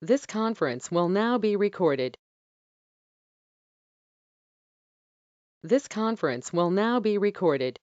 This conference will now be recorded. This conference will now be recorded.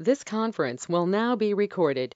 This conference will now be recorded.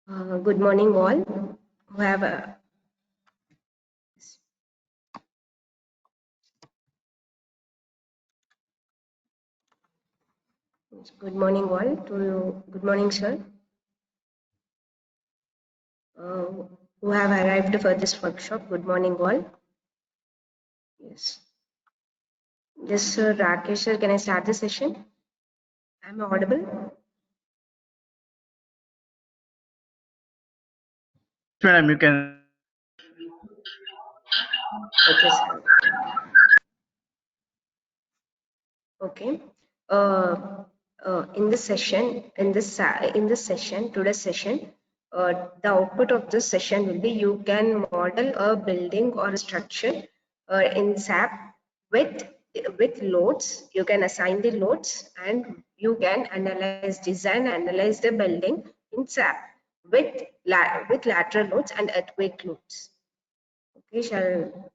Good morning, all who have good morning, all to you. Good morning, sir. Uh, who have arrived for this workshop. Good morning, all. Yes. Yes, sir. Rakesh, sir, can I start the session? Am I audible? Madam, you can. Okay, sir. Okay. Uh, in this session, today's session, the output of this session will be you can model a building or a structure in SAP with with loads. You can assign the loads and you can analyze the building in SAP with with lateral loads and earthquake loads. Okay, shall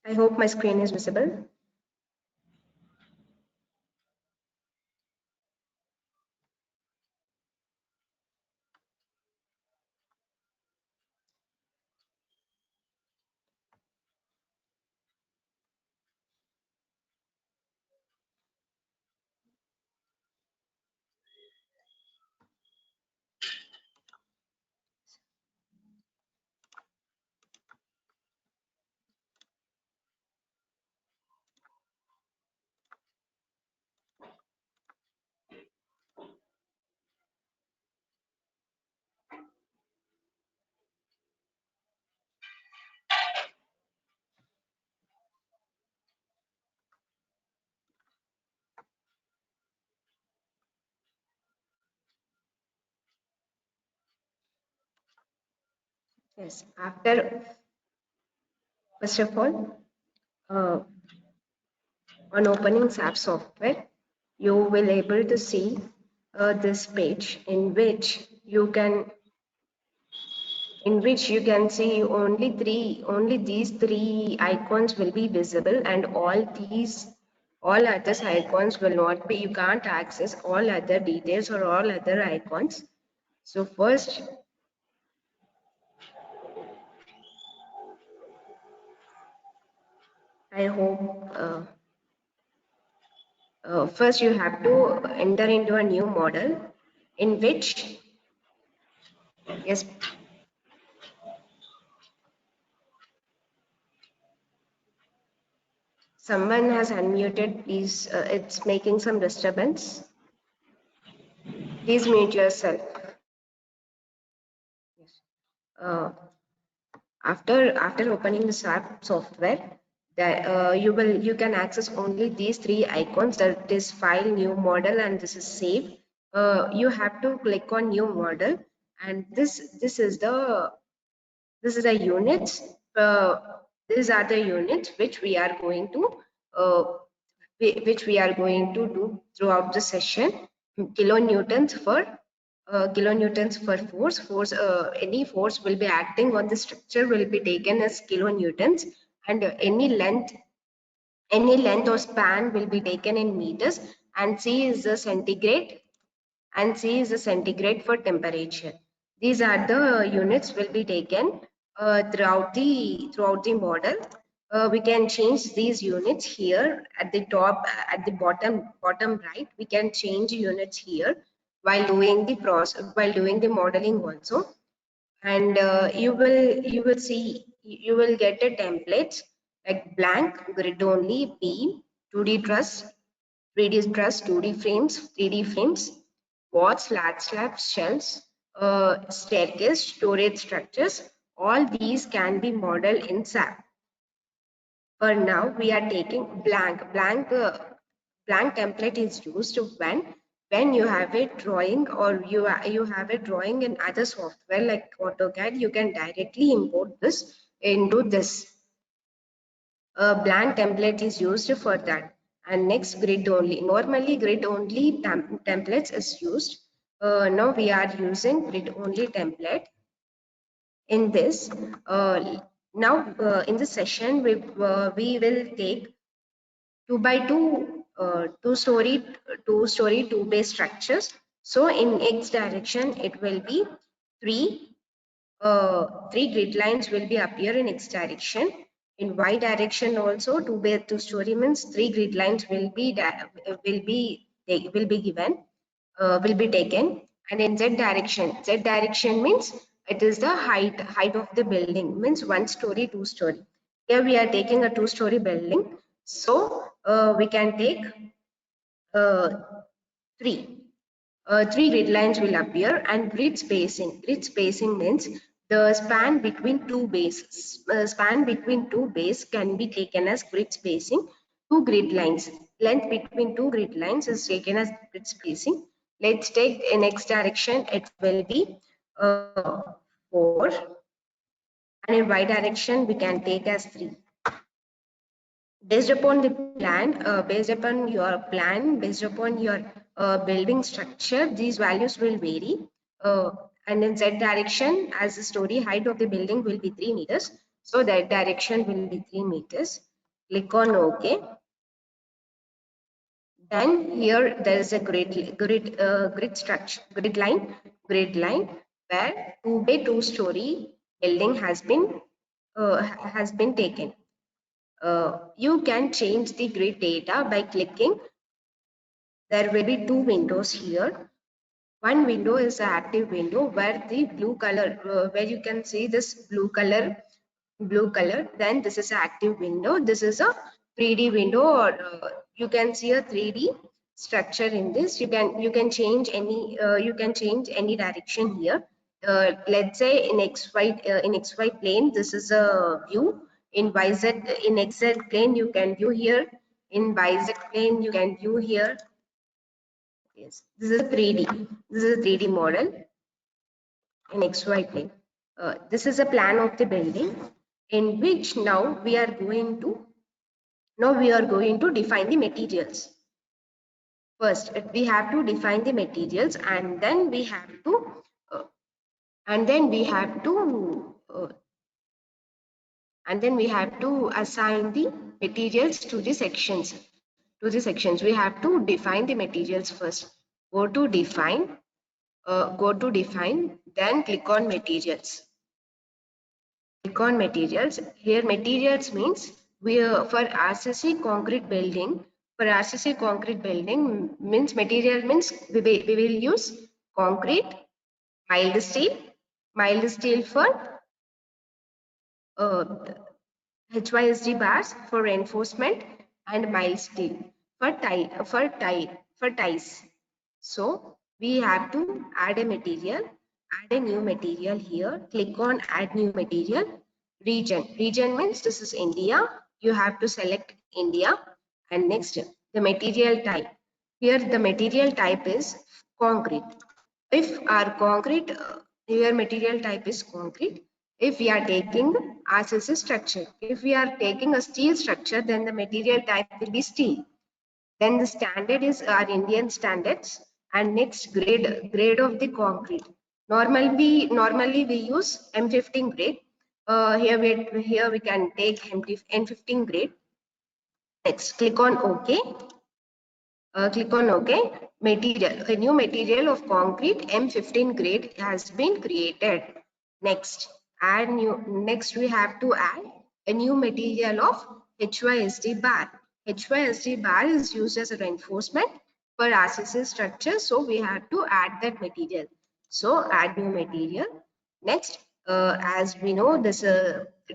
I hope my screen is visible. Yes, first of all, uh, on opening SAP software, you will able to see this page in which you can see only these three icons will be visible, and all other icons will not be. You can't access all other details or all other icons. So first, I hope first you have to enter into a new model in which, yes, someone has unmuted. Please, it's making some disturbance. Please mute yourself. Yes. Uh, after opening the SAP software, that you can access only these three icons. That is file, new model, and this is save. You have to click on new model, and this is a units. Uh, these are the units which we are going to uh, which we are going to do throughout the session. Kilonewtons for force. Any force will be acting on the structure will be taken as kilonewtons, and any length or span will be taken in meters, and C is the centigrade, and C is the centigrade for temperature. These are the units will be taken throughout the model. We can change these units here at the top, at the bottom right. We can change units here while doing the process, while doing the modeling also. And you will see, you will get a template like blank, grid only, beam, 2D truss, 3D truss, 2D frames, 3D frames, walls, flat slabs, shelves, staircase, storage structures. All these can be modeled in SAP. For now, we are taking blank template is used when you have a drawing, or you have a drawing in other software like AutoCAD. You can directly import this into this. A blank template is used for that. And next, grid only. Normally, grid only templates is used. Now we are using grid only template. In this, in this session, we will take 2 by 2 two base structures. So in X direction, it will be three grid lines will be appear in X direction. In Y direction also, 2 story means 3 grid lines will be given, will be taken. And in Z direction means it is the height of the building, means 1 story, 2 story. Here we are taking a 2-story building, so we can take uh, three. Three grid lines will appear, and grid spacing. Grid spacing means the span between two bases. Span between two bases can be taken as grid spacing. Two grid lines. Length between two grid lines is taken as grid spacing. Let's take in X direction. It will be 4, and in Y direction we can take as 3. Based upon the plan, based upon your building structure, these values will vary. And in Z direction, as the story height of the building will be 3 meters, so that direction will be 3 meters. Click on OK. Then here there is a grid structure, grid line where 2 by 2 story building has been taken. You can change the grid data by clicking. There will be 2 windows here. One window is the active window where the blue color, where you can see this blue color. Then this is an active window. This is a 3D window, or you can see a 3D structure in this. You can change any direction here. Let's say in XY plane, this is a view. In XZ plane, you can view here. In YZ plane, you can view here. Yes, this is a 3D. This is a 3D model in XY plane. This is a plan of the building, in which now we are going to define the materials. First, we have to define the materials, and then we have to assign the materials to the sections. We have to define the materials first. Go to define, then click on materials. Click on materials. Here materials means for RCC concrete building. For RCC concrete building means material means we will use concrete, mild steel for HYSD bars for reinforcement, and mild steel for ties. So we have to add a new material here. Click on add new material. Region means this is India. You have to select India. And next, the material type. Here the material type is concrete. If our concrete, your material type is concrete. If we are taking RCC structure, if we are taking a steel structure, then the material type will be steel. Then the standard is our Indian standards. And next, grade of the concrete. Normally we use M15 grade. Here we can take M15 grade. Next, click on OK. Click on OK. A new material of concrete M15 grade has been created. Next, we have to add a new material of HYSD bar. HYSD bar is used as a reinforcement for RCC structure, so we have to add that material. So add new material. Next, as we know, this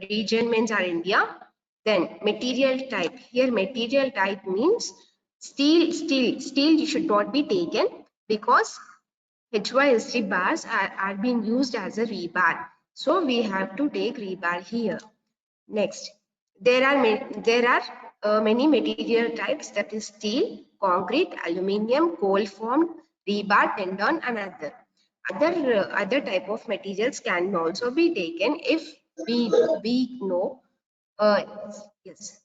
region means our India. Then material type. Here material type means steel should not be taken, because HYSD bars are being used as a rebar. So we have to take rebar here. Next, there are many material types, that is steel, concrete, aluminium, cold formed, rebar, tendon, and other type of materials can also be taken if we know. Yes,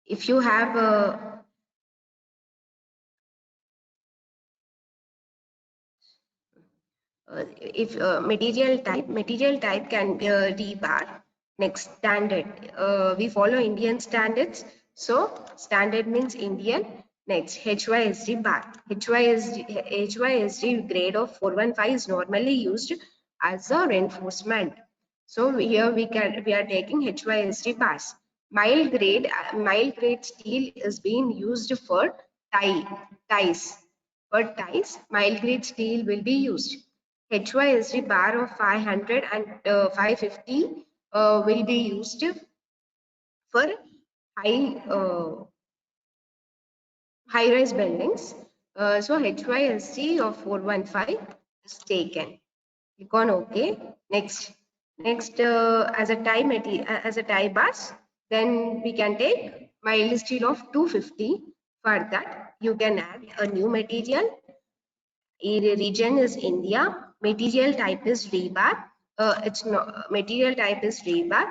if you have material type can be rebar. Next, standard. We follow Indian standards, so standard means Indian. Next, HYSD bar. HYSD grade of 415 is normally used as a reinforcement. So here we are taking HYSD bars. Mild grade steel is being used for ties. For ties, mild grade steel will be used. HYSD bar of 500 and 550 will be used for high-rise buildings. So HYSD of 415 is taken. Click on OK. Next, as a tie bars, then we can take mild steel of 250. For that, you can add a new material. Region is India. Material type is rebar. Material type is rebar.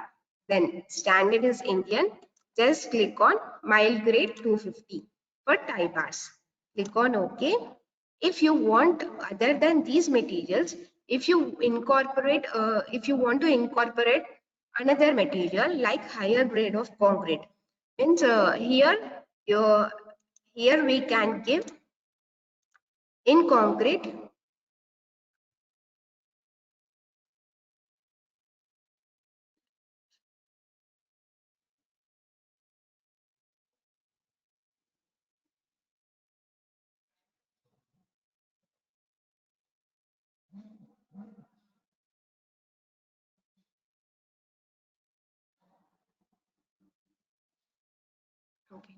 Then standard is Indian. Just click on mild grade 250 for tie bars. Click on OK. If you want other than these materials, if you want to incorporate another material like higher grade of concrete. Means here we can give in concrete. Okay.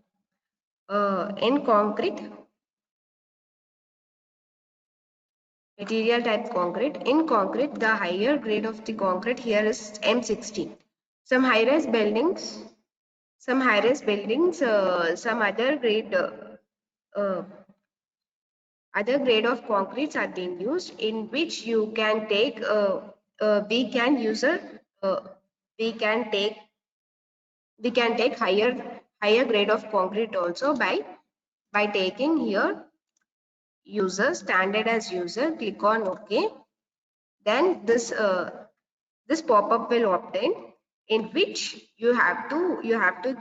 In concrete, material type concrete. In concrete, the higher grade of the concrete here is M60. Some high-rise buildings, some high-rise buildings, some uh, other grade of concretes are being used, in which you can take we can use a uh, we can take higher grade of concrete also by taking here user standard as user, click on OK. Then this pop-up will obtain, in which you have to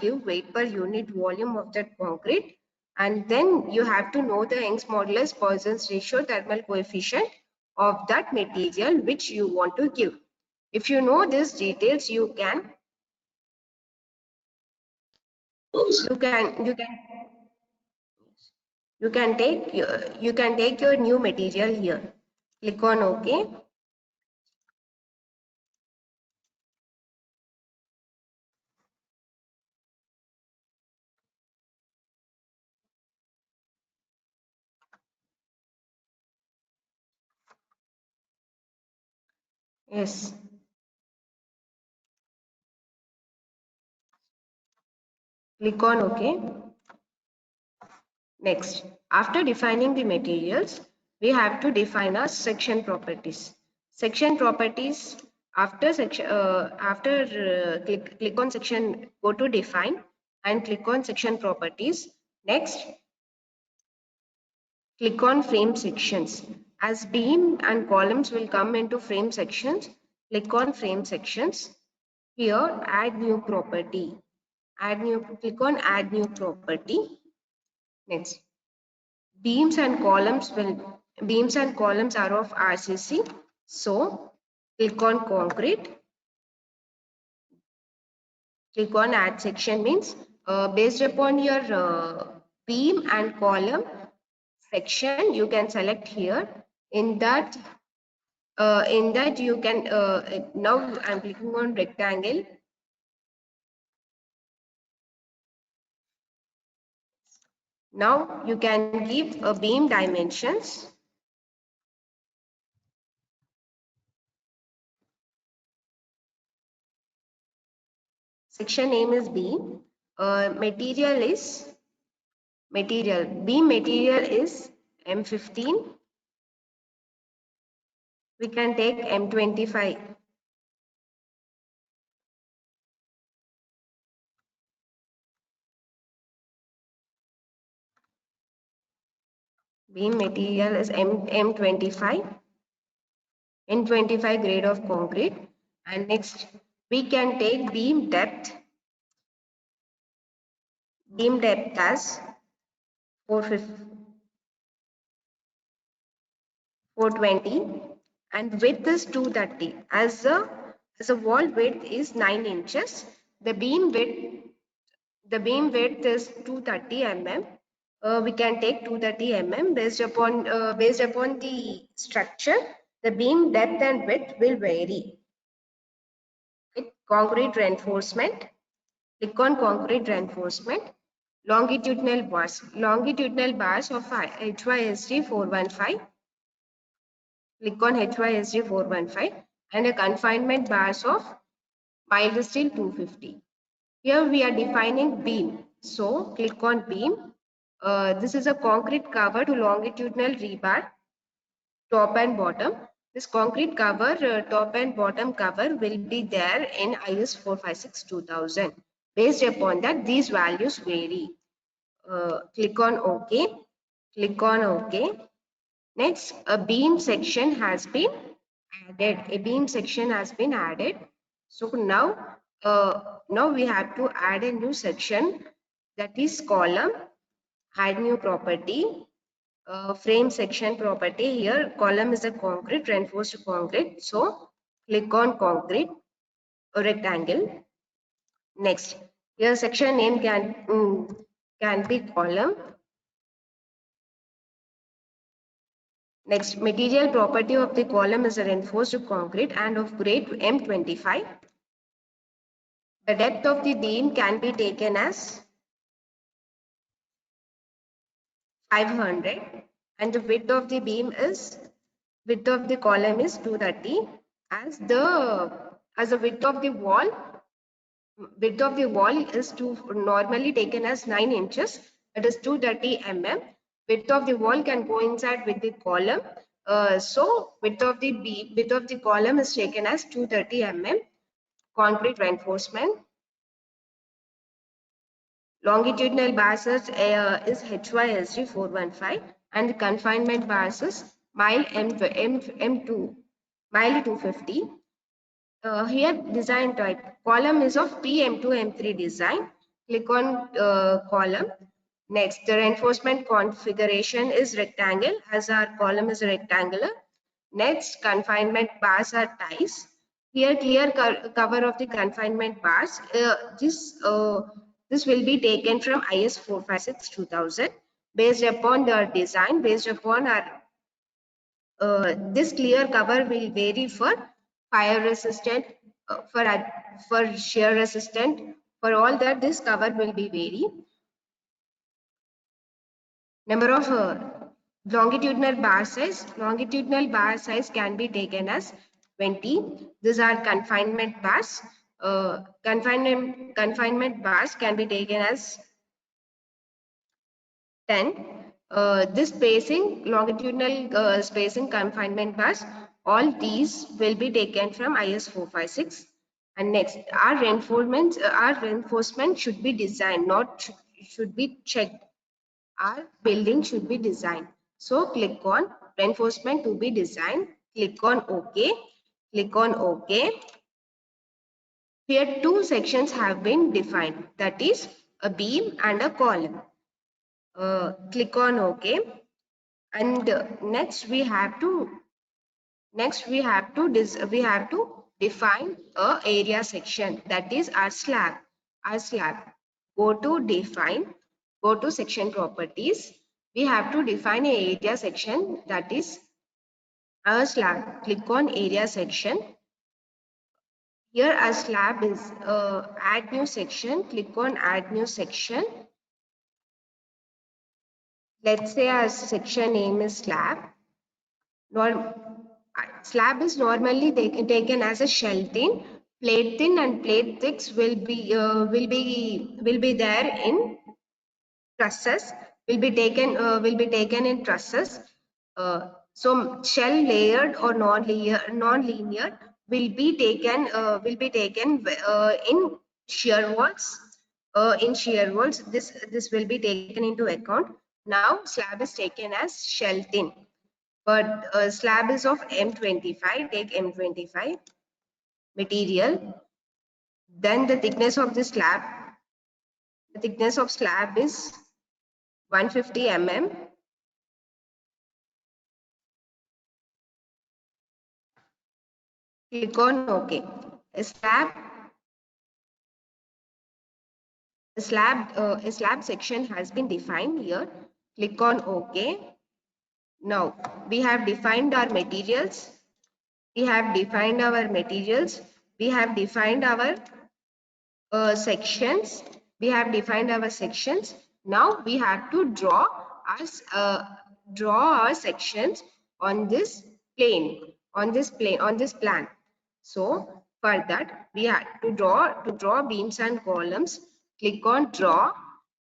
give weight per unit volume of that concrete, and then you have to know the Young's modulus, Poisson's ratio, thermal coefficient of that material which you want to give. If you know these details, you can take your new material here. Click on OK. Yes. Click on OK. Next, after defining the materials, we have to define our section properties. Section properties, click on section, go to define and click on section properties. Next, click on frame sections. As beam and columns will come into frame sections, click on frame sections. Here, add new property. Click on add new property. Next, beams and columns are of RCC. So click on concrete. Click on add section, means based upon your beam and column section, you can select here. In that you can now I'm clicking on rectangle. Now you can give a beam dimensions. Section name is beam. Beam material is M15. We can take M25. Beam material is M25. M25 grade of concrete. And next, we can take beam depth. Beam depth as 420 and width is 230. As a wall width is 9 inches, the beam width is 230 mm. We can take 230 mm based upon the structure. The beam depth and width will vary. Concrete reinforcement. Click on concrete reinforcement. Longitudinal bars of HYSD 415. Click on HYSD 415 and a confinement bars of mild steel 250. Here we are defining beam. So click on beam. This is a concrete cover to longitudinal rebar, top and bottom. This concrete cover, top and bottom cover will be there in IS 456-2000. Based upon that, these values vary. Click on OK. Click on OK. Next, a beam section has been added. So now we have to add a new section, that is column. Add new property, frame section property. Here column is a concrete, reinforced concrete. So click on concrete or rectangle. Next, here section name can be column. Next, material property of the column is a reinforced concrete and of grade M25. The depth of the beam can be taken as 500 and the width of the beam is, width of the column is 230, as the width of the wall is normally taken as 9 inches, that is 230 mm. Width of the wall can coincide with the column, so width of the column is taken as 230 mm. Concrete reinforcement. Longitudinal bars is HYSG 415 and the confinement bars is mile M2 mile 250. Here design type, column is of PM2 M3 design. Click on column. Next, the reinforcement configuration is rectangle, as our column is rectangular. Next, confinement bars are ties. Here clear cover of the confinement bars. This will be taken from IS 456 2000 based upon the design, based upon our this clear cover will vary for fire resistant, for shear resistant. For all that, this cover will be vary. Number of longitudinal bar size. Longitudinal bar size can be taken as 20. These are confinement bars. Confinement bars can be taken as 10. This spacing, longitudinal spacing confinement bars, all these will be taken from IS 456. And next, our reinforcement should be designed, not should be checked. Our building should be designed. So click on reinforcement to be designed. Click on OK. Click on OK. Here two sections have been defined, that is a beam and a column. Click on OK, and next we have to define a area section, that is our slab. Go to define, go to section properties. We have to define a area section, that is our slab. Click on area section. Here our slab is add new section. Click on add new section. Let's say our section name is slab. Slab is normally taken as a shell thin. Plate thin and plate thicks will be there in trusses. Will be taken in trusses. So shell layered or non-linear will be taken in shear walls. This will be taken into account. Now slab is taken as shell thin, but slab is of M25. Take M25 material. Then the thickness of the slab. The thickness of slab is 150 mm. Click on OK. A slab section has been defined here. Click on OK. Now we have defined our materials. We have defined our materials. We have defined our sections. We have defined our sections. Now we have to draw our sections on this plane, on this plan. So for that we have to draw beams and columns. Click on draw.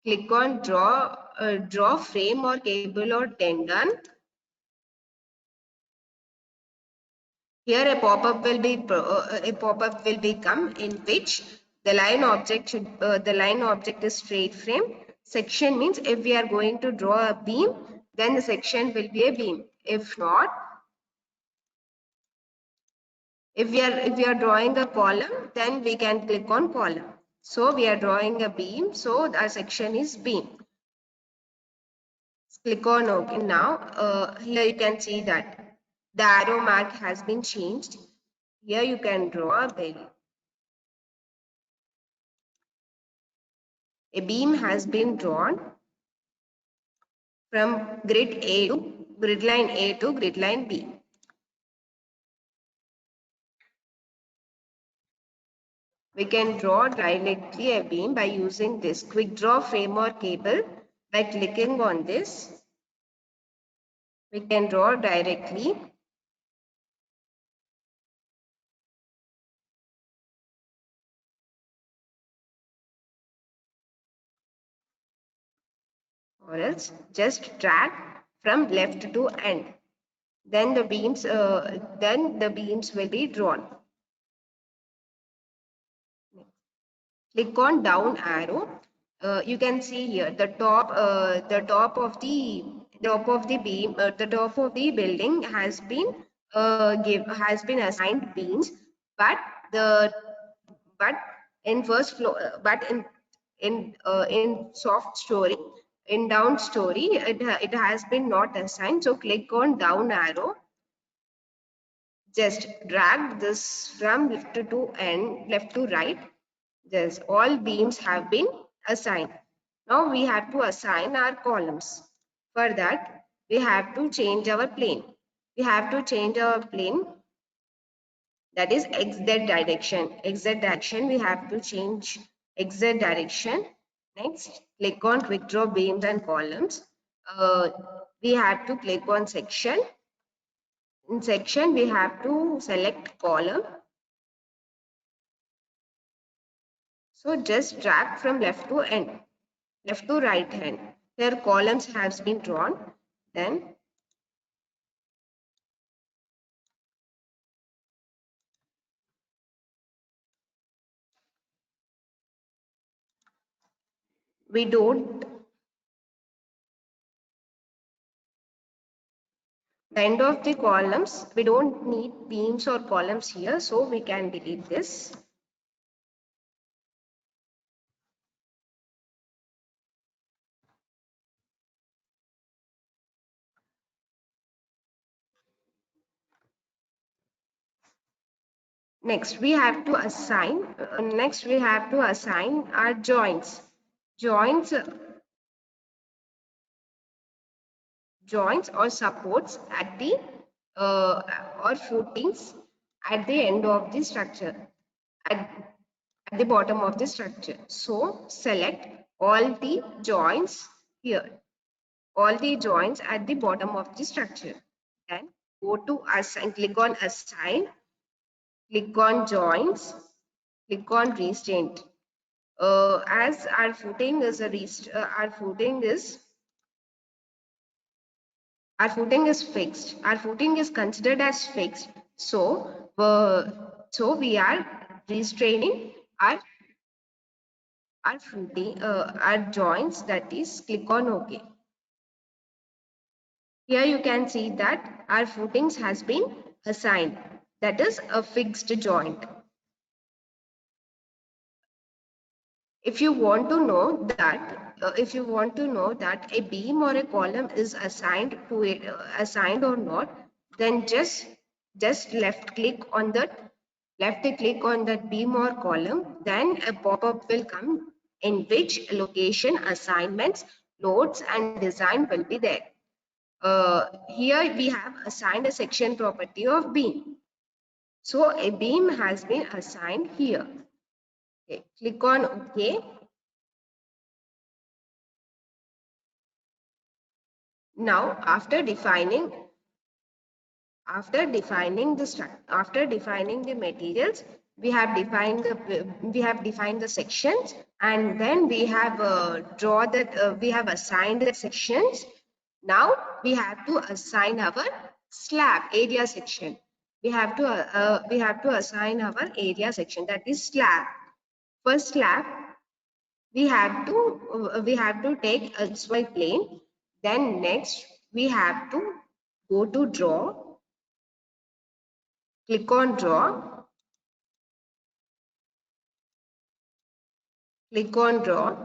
Click on draw frame or cable or tendon. Here a pop-up will come in which the line object is straight frame. Section means if we are going to draw a beam, then the section will be a beam. If not, If we are drawing a column, then we can click on column. So we are drawing a beam, so our section is beam. Click on OK. Now here you can see that the arrow mark has been changed. Here you can draw a beam. A beam has been drawn from grid line A to grid line B. We can draw directly a beam by using this quick draw framework cable. By clicking on this, we can draw directly. Or else just drag from left to end. Then the beams will be drawn. Click on down arrow. You can see here the top of the beam, the top of the building has been assigned beams, but but in first floor, but in soft story, in down story, it has been not assigned. So click on down arrow. Just drag this from left to right. Yes, all beams have been assigned. Now we have to assign our columns. For that, we have to change our plane. We have to change our plane, that is XZ direction. XZ direction, we have to change XZ direction. Next, click on quick draw beams and columns. We have to click on section. In section, we have to select column. So just drag from left to right hand. Here columns has been drawn. Then we don't, the end of the columns, we don't need beams or columns here, so we can delete this. Next, we have to assign our joints. Joints or supports at the or footings at the end of the structure, at the bottom of the structure. So select all the joints here, all the joints at the bottom of the structure. Then go to assign, click on assign, click on joints, click on restraint. As our footing is fixed. Our footing is considered as fixed. So we are restraining our footing, our joints. That is, click on OK. Here you can see that our footings has been assigned. That is a fixed joint. If you want to know that a beam or a column is assigned to it, assigned or not, then just left click on that beam or column. Then a pop-up will come in which location assignments, loads, and design will be there. Here we have assigned a section property of beam. So a beam has been assigned here. Okay, click on OK. Now, after defining the materials, we have defined the sections, and then we have assigned the sections. Now we have to assign our slab area section. We have to assign our area section, that is slab. For slab, we have to take XY plane. Then next we have to go to draw. Click on draw. Click on draw.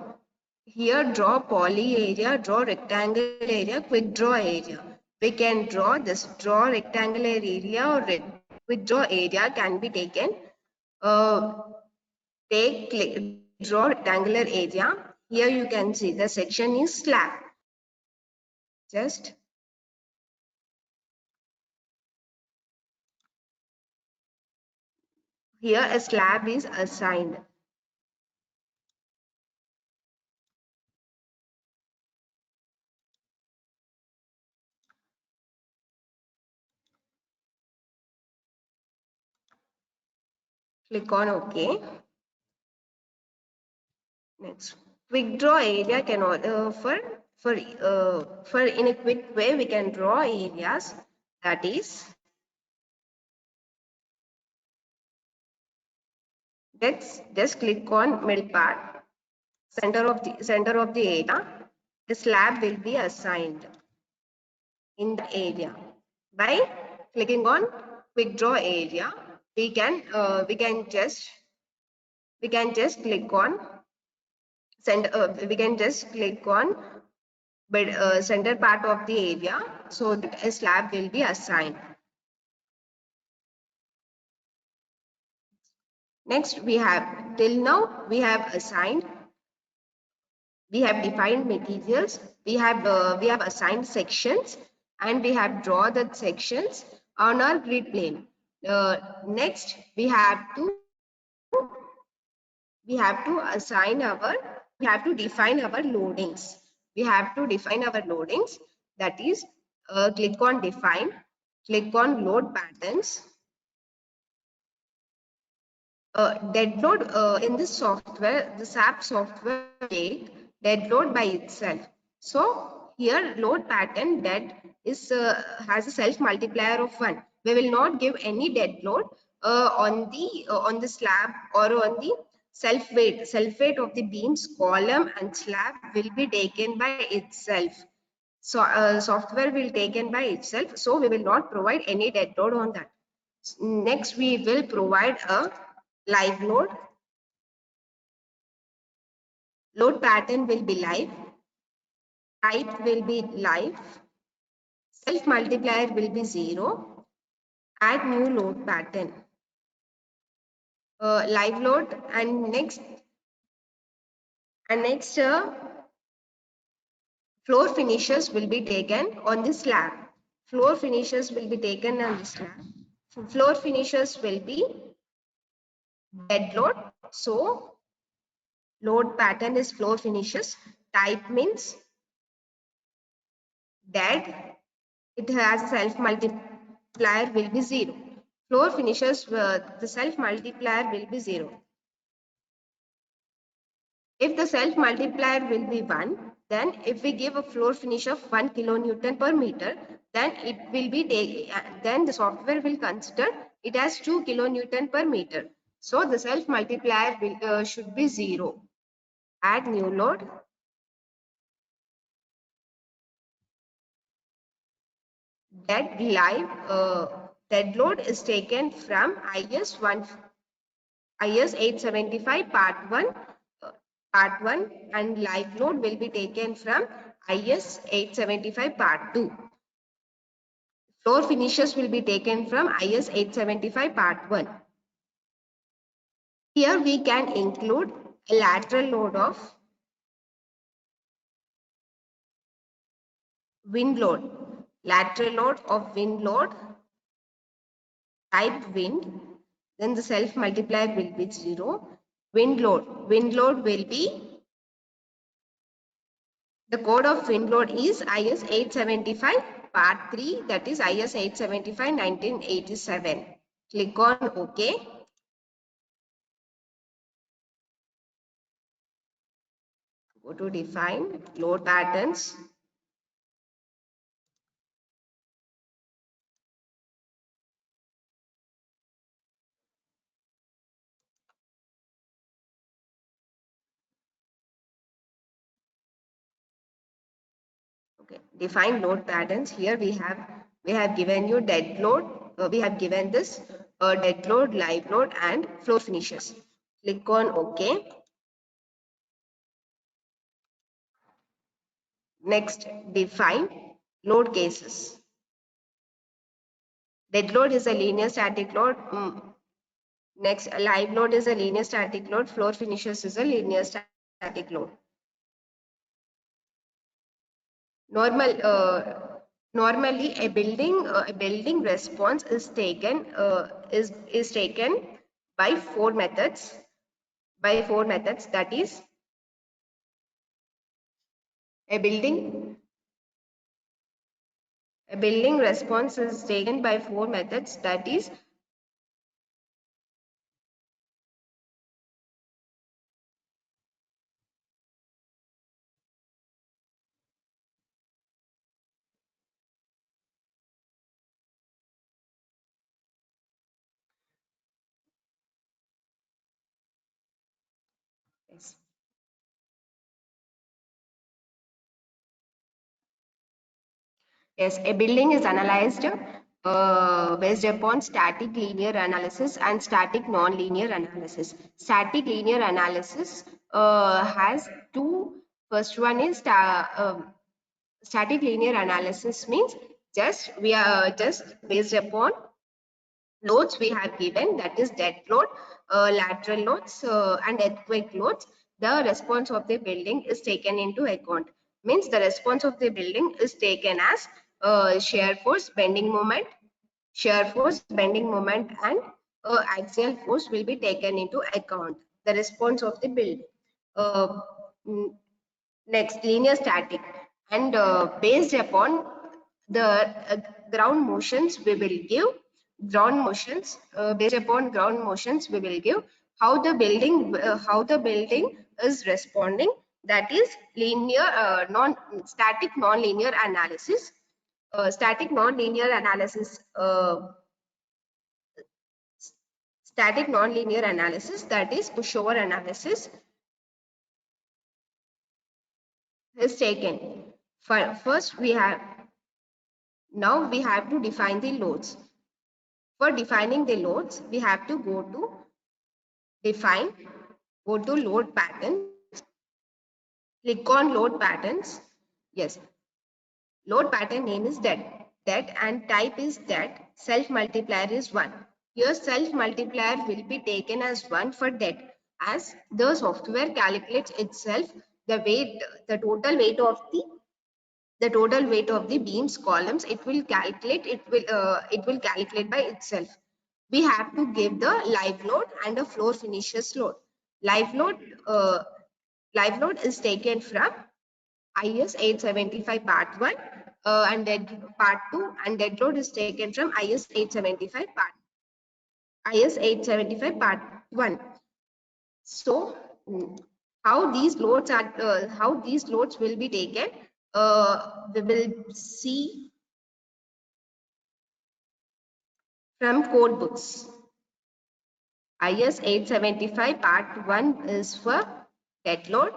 Here draw poly area, draw rectangle area, quick draw area. We can draw this draw rectangular area or quick draw area can be taken. Draw rectangular area. Here you can see the section is slab. Just here a slab is assigned. Click on OK. Next, quick draw area can for in a quick way we can draw areas, that is, let's just click on middle part, center of the area. The slab will be assigned in the area by clicking on quick draw area. We can just click on we can just click on center part of the area, so that a slab will be assigned. Next, we have till now we have assigned, we have defined materials, we have assigned sections, and we have drawn the sections on our grid plane. Next, we have to assign our, we have to define our loadings. We have to define our loadings, that is, click on define, click on load patterns. Dead load in this software, the SAP software take dead load by itself. So here load pattern dead is has a self multiplier of 1. We will not give any dead load on the slab or on the self weight of the beams, column and slab will be taken by itself. So software will taken by itself, so we will not provide any dead load on that. Next, we will provide a live load. Load pattern will be live. Type will be live. Self multiplier will be 0. Add new load pattern. Live load and next floor finishes will be taken on the slab. Floor finishes will be taken on the slab. Floor finishes will be dead load. So load pattern is floor finishes. Type means dead. It has a self multiplier will be 0. Floor finishes, the self multiplier will be 0. If the self multiplier will be 1, then if we give a floor finish of 1 kilonewton per meter, then it will be then the software will consider it as 2 kilonewton per meter. So the self multiplier will should be 0. Add new load. Dead load is taken from IS 875 part 1 and live load will be taken from IS 875 part 2. Floor finishes will be taken from IS 875 part 1. Here we can include a lateral load of wind load. Lateral load of wind load, type wind, then the self multiplier will be 0. Wind load will be, the code of wind load is IS 875 part 3, that is IS 875 1987. Click on OK. Go to define load patterns. Okay, define load patterns. Here we have given you dead load. We have given this dead load, live load, and floor finishes. Click on OK. Next, define load cases. Dead load is a linear static load. Next, live load is a linear static load. Floor finishes is a linear static load. Normally, a building response is taken is taken by four methods. That is, a building response is taken by four methods. That is, yes. Yes, a building is analyzed based upon static linear analysis and static non-linear analysis. Static linear analysis has two. First one is static linear analysis means we are just based upon loads we have given, that is dead load, lateral loads, and earthquake loads. The response of the building is taken into account. Means the response of the building is taken as shear force, bending moment, and axial force will be taken into account. The response of the building. Uh, Next, linear static, and based upon the ground motions, we will give ground motions. Based upon ground motions, we will give how the building is responding. That is linear static non-linear analysis. Static non-linear analysis. Static non-linear analysis, that is pushover analysis, is taken. First, now we have to define the loads. For defining the loads, we have to go to load patterns, click on load patterns. Yes, load pattern name is that, and type is that, self multiplier is 1. Here self multiplier will be taken as 1 for that, as the software calculates itself the total weight of the beams columns. It will calculate by itself. We have to give the live load and a floor finishes load. Live load is taken from IS 875 part 1, and part 2, and dead load is taken from IS 875 part 1. So how these loads will be taken, we will see from code books. IS 875 part 1 is for dead load.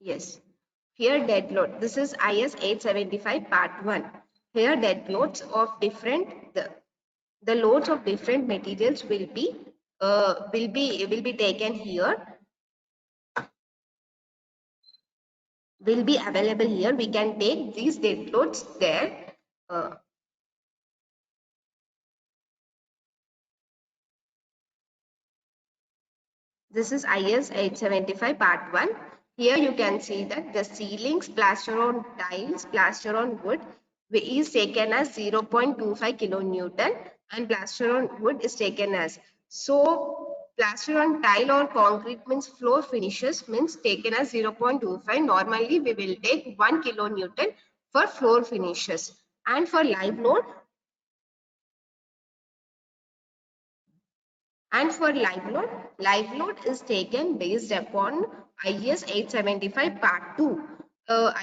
Yes. Here dead load. This is IS 875 part 1. Here dead loads of the loads of different materials will be taken here. Will be available here. We can take these dead loads there. This is IS 875 part 1. Here you can see that the ceilings, plaster on tiles, plaster on wood is taken as 0.25 kilonewton, and plaster on wood is taken as. So plaster on tile or concrete means floor finishes means taken as 0.25. Normally we will take 1 kilonewton for floor finishes, and for live load And for live load is taken based upon IS 875 part 2.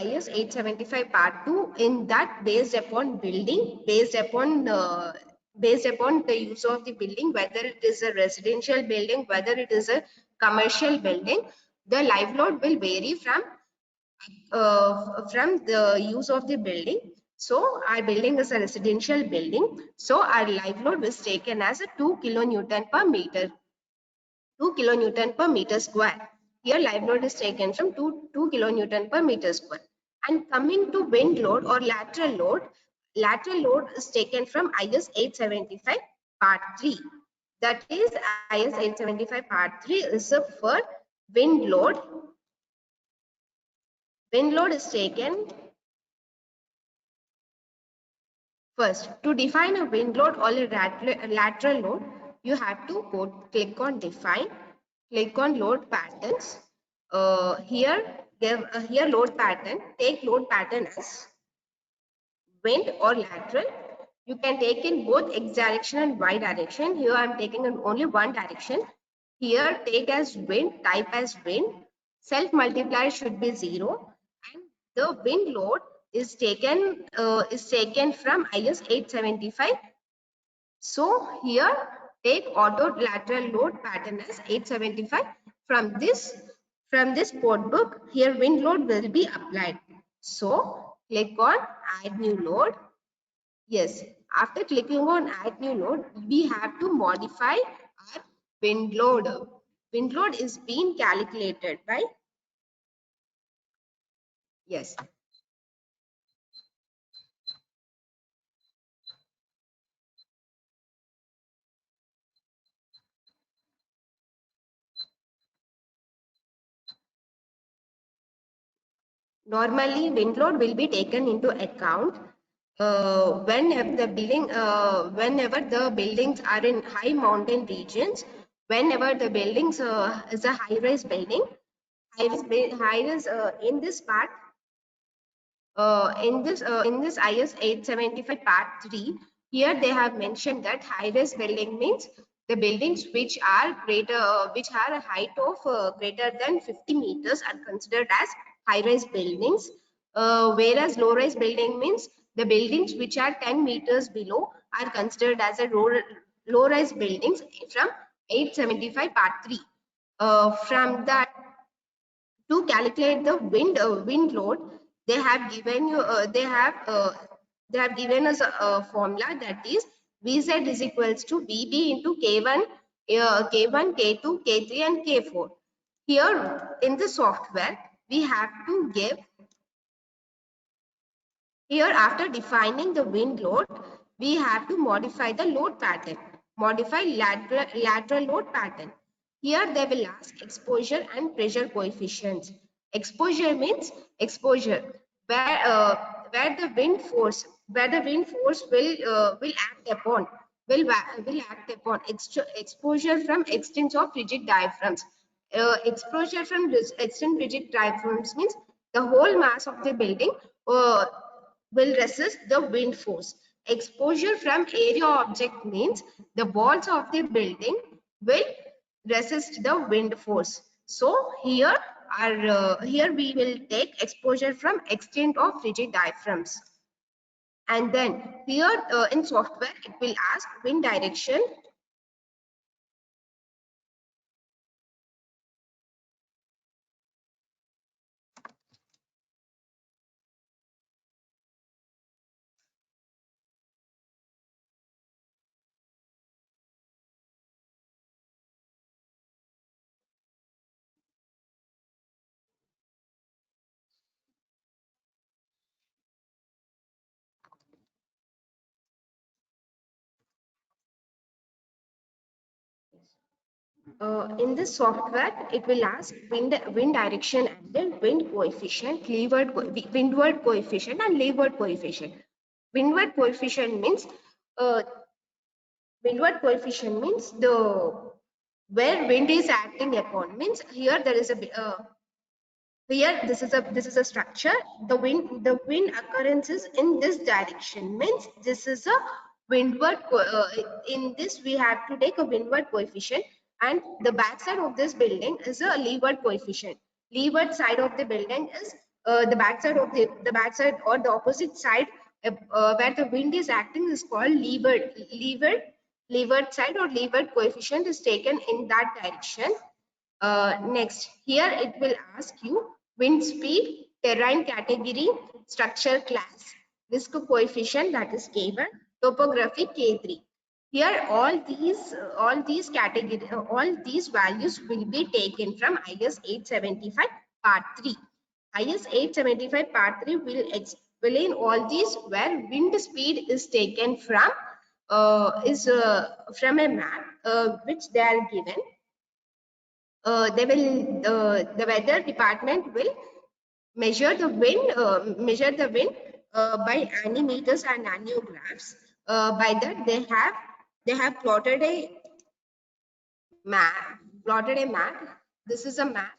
IS 875 part 2, in that based upon building, based upon the use of the building, whether it is a residential building, whether it is a commercial building, the live load will vary from the use of the building. So our building is a residential building. So our live load was taken as a 2 kilonewton per meter. 2 kilonewton per meter square. Here live load is taken from 2 kilonewton per meter square. And coming to wind load or lateral load is taken from IS 875 part 3. That is IS 875 part 3 is for wind load. Wind load is taken first. To define a wind load or a lateral load, you have to click on define, click on load patterns. Here load pattern, take load pattern as wind or lateral. You can take in both x direction and y direction. Here I am taking in only one direction. Here take as wind, type as wind. Self multiplier should be 0, and the wind load is taken from IS 875. So here take auto lateral load pattern as 875. From this code book, here wind load will be applied. So click on add new load. Yes, after clicking on add new load, we have to modify our wind load. Wind load is being calculated by, yes. Normally, wind load will be taken into account whenever the buildings are in high mountain regions, whenever the buildings is a high-rise building, high-rise in this part, in this IS 875 part 3, here they have mentioned that high-rise building means the buildings which are which are a height of greater than 50 meters are considered as high-rise buildings, whereas low-rise building means the buildings which are 10 meters below are considered as a low-rise buildings from 875 part 3. From that, to calculate the wind load, they have given you they have given us a formula, that is Vz is equals to Vb into K1, K1, K2, K3 and K4. Here in the software we have to give, here after defining the wind load, we have to modify the load pattern, modify lateral load pattern. Here they will ask exposure and pressure coefficients. Exposure means exposure where the wind force will act upon, will act upon exposure from extents of rigid diaphragms. Exposure from extent rigid diaphragms means the whole mass of the building uh, will resist the wind force. Exposure from area object means the walls of the building will resist the wind force. So here here we will take exposure from extent of rigid diaphragms. And then here in software it will ask wind direction. In this software, it will ask wind direction angle, wind coefficient, windward coefficient, and leeward coefficient. Windward coefficient means uh, windward coefficient means the where wind is acting upon, means here there is a here this is a structure. The wind occurrence is in this direction, means this is a in this we have to take a windward coefficient, and the backside of this building is a leeward coefficient. Leeward side of the building is the backside of the backside or the opposite side where the wind is acting is called leeward side, or leeward coefficient is taken in that direction. Next, here it will ask you wind speed, terrain category, structure class, risk coefficient, that is K1, topography K3. Here all these category all these values will be taken from IS 875 part 3. IS 875 part 3 will explain all these, where wind speed is taken from a map which they are given. The weather department will measure the wind by animeters and annuographs. By that they have plotted a map. This is a map.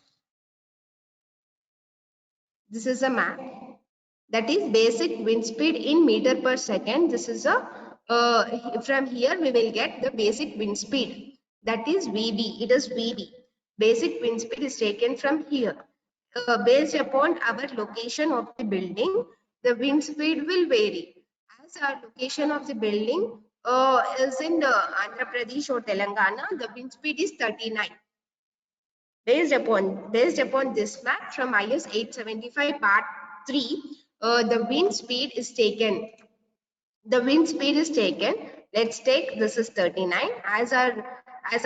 This is a map. That is basic wind speed in meter per second. This is a from here we will get the basic wind speed. That is VB. It is VB. Basic wind speed is taken from here. Based upon our location of the building, the wind speed will vary. As our location of the building is in Andhra Pradesh or Telangana, the wind speed is 39. Based upon this map from IS 875 part 3, the wind speed is taken. Let's take this is 39, as our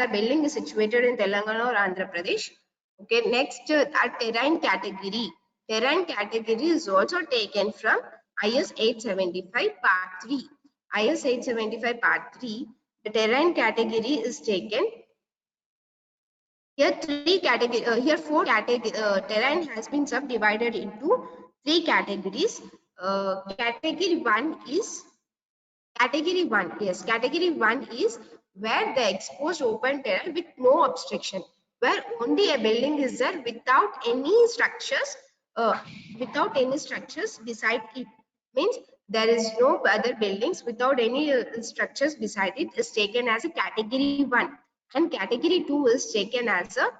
building is situated in Telangana or Andhra Pradesh. Okay, next our terrain category. Terrain category is also taken from IS 875 part 3. IS 875 part 3, the terrain category is taken. Here four category terrain has been subdivided into 3 categories. Category 1 is where the exposed open terrain with no obstruction, where only a building is there without any structures beside it. Means there is no other buildings without any structures beside it, is taken as a category 1, and category 2 is taken as a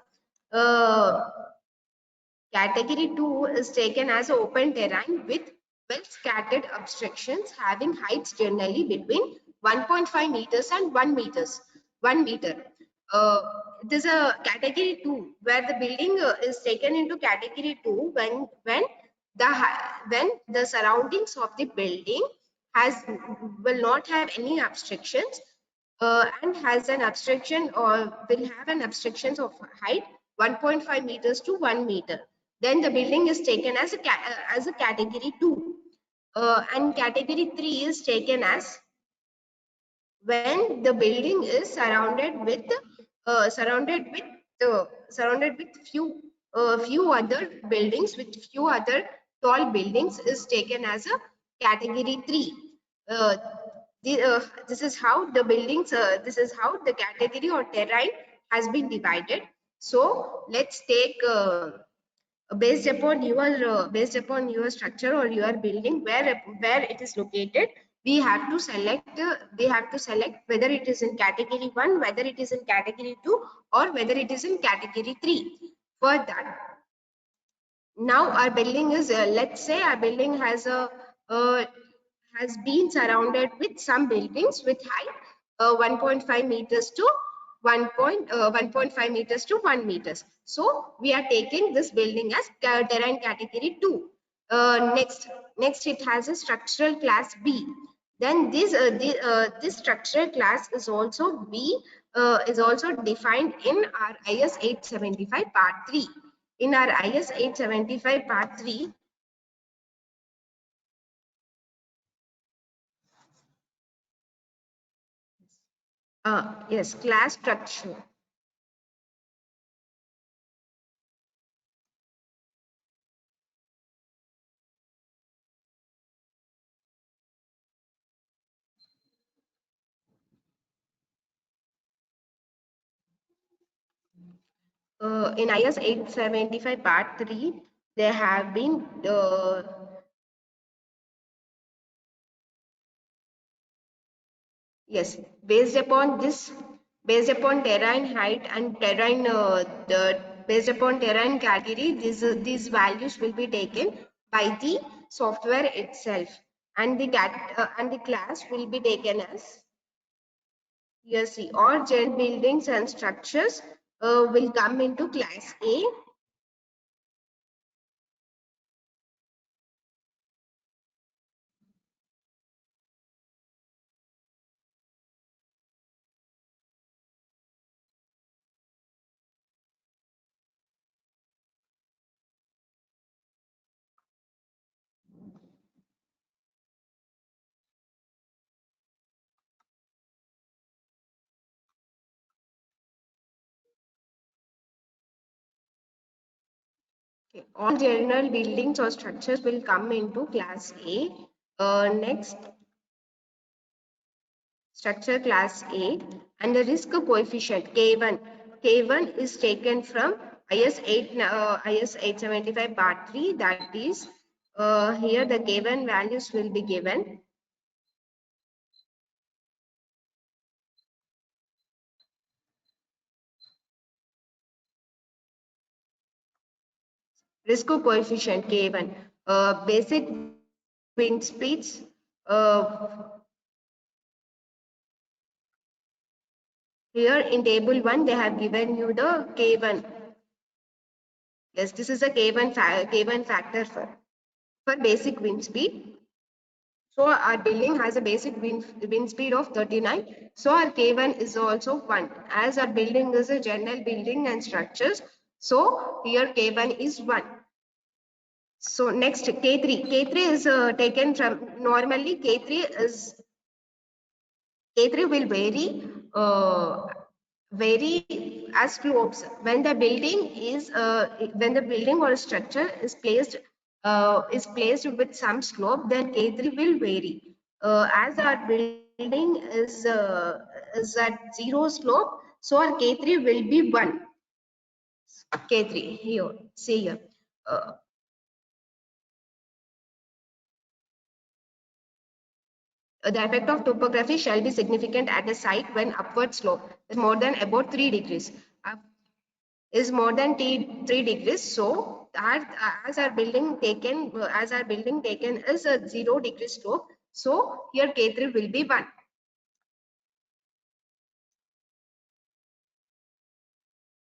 open terrain with well scattered obstructions having heights generally between 1.5 meters and 1 meter. It is a category 2, where the building is taken into category 2 when the surroundings of the building will not have any obstructions, and has an obstruction or will have an obstructions of height 1.5 meters to 1 meter. Then the building is taken as a category 2, and category 3 is taken as when the building is surrounded with few other buildings, with few other tall buildings, is taken as a category 3. This is how the buildings this is how the category or terrain has been divided. So let's take based upon your structure or your building, where it is located, we have to select whether it is in category 1, whether it is in category 2, or whether it is in category 3. For that, now our building is let's say our building has been surrounded with some buildings with height 1.5 meters to 1.5 meters to 1 meters. So we are taking this building as terrain category 2. Next it has a structural class B. Then this structural class is also defined in our IS 875 part 3. In our IS 875 part 3, yes, class structure. In IS 875 part 3, there have been Yes, based upon terrain height and terrain, based upon terrain category, these values will be taken by the software itself, and and the class will be taken as, here see, all general buildings and structures will come into class A. Okay. All general buildings or structures will come into class A. Next, structure class A, and the risk coefficient K1. K1 is taken from IS 875 part 3. That is, here the K1 values will be given. Risk coefficient K1, basic wind speeds. Here in table 1, they have given you the K1. Yes, this is a K1 factor for basic wind speed. So our building has a basic wind speed of 39. So our K1 is also 1. As our building is a general building and structures, so here K1 is 1. So next K3. K3 is taken from, normally K3 will vary as slopes. When the building or structure is placed with some slope, then K3 will vary. As our building is at zero slope, so our K3 will be 1. K3 here, see here. Uh, the effect of topography shall be significant at a site when upward slope is more than about 3 degrees. Is more than 3 degrees. So as our building taken is a 0 degree slope. So here K3 will be 1.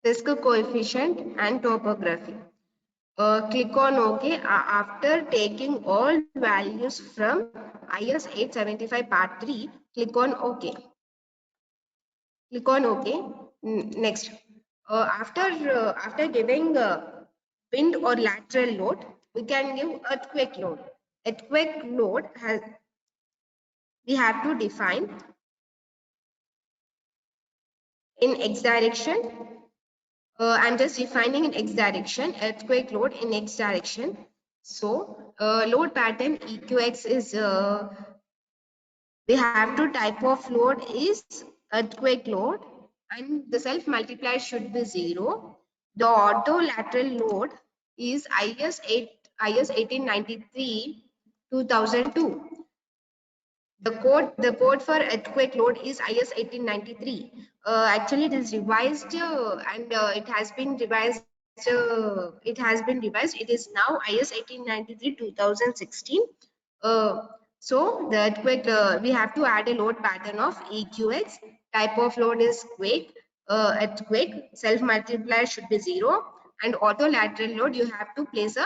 Risk coefficient and topography. Click on OK after taking all values from IS 875 part 3. Click on OK. Click on OK. Next, after giving wind or lateral load, we can give earthquake load. Earthquake load has, we have to define in x direction. I'm just defining in x direction, earthquake load in x direction. So load pattern EQX is, we have to type of load is earthquake load, and the self multiplier should be 0. The auto lateral load is IS 1893 2002. The code for earthquake load is IS 1893. Actually, it is revised and it has been revised. It is now IS 1893 2016. So the earthquake, we have to add a load pattern of EQX. Type of load is earthquake. Self multiplier should be 0, and auto lateral load you have to place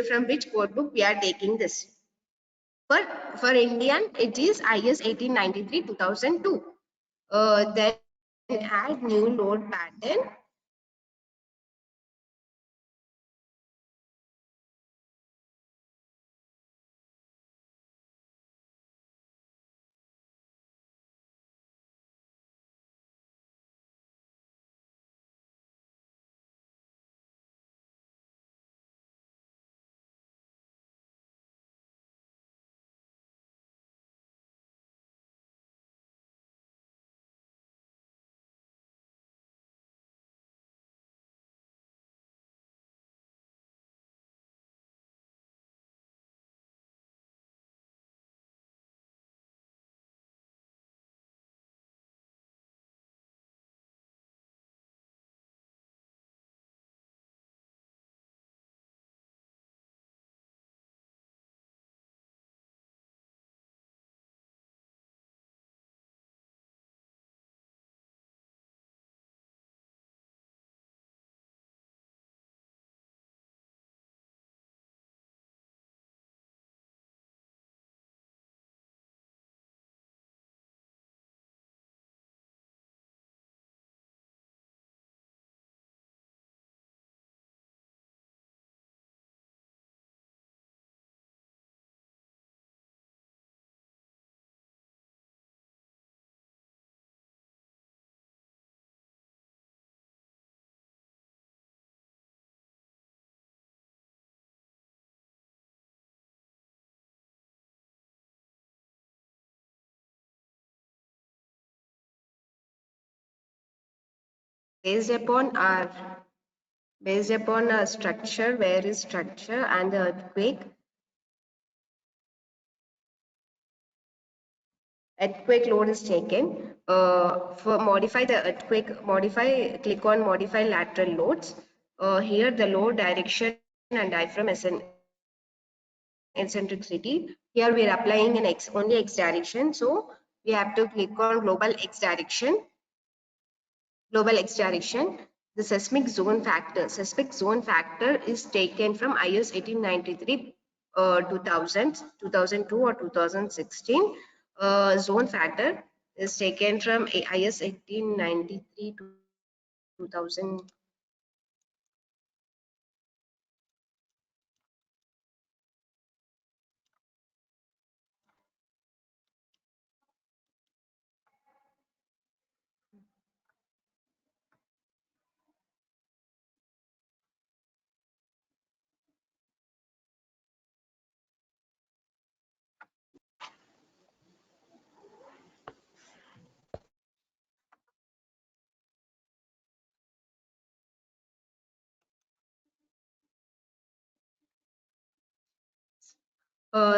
from which code book we are taking this. For Indian, it is IS 1893 2002. Then add new load pattern. based upon a structure, where is structure and the earthquake load is taken. For modify the earthquake, click on modify lateral loads. Here the load direction and diaphragm eccentricity. Here we are applying an only x direction, so we have to click on global x direction. The seismic zone factor. Seismic zone factor is taken from IS 1893, 2000, 2002 or 2016. Zone factor is taken from IS 1893 to 2000.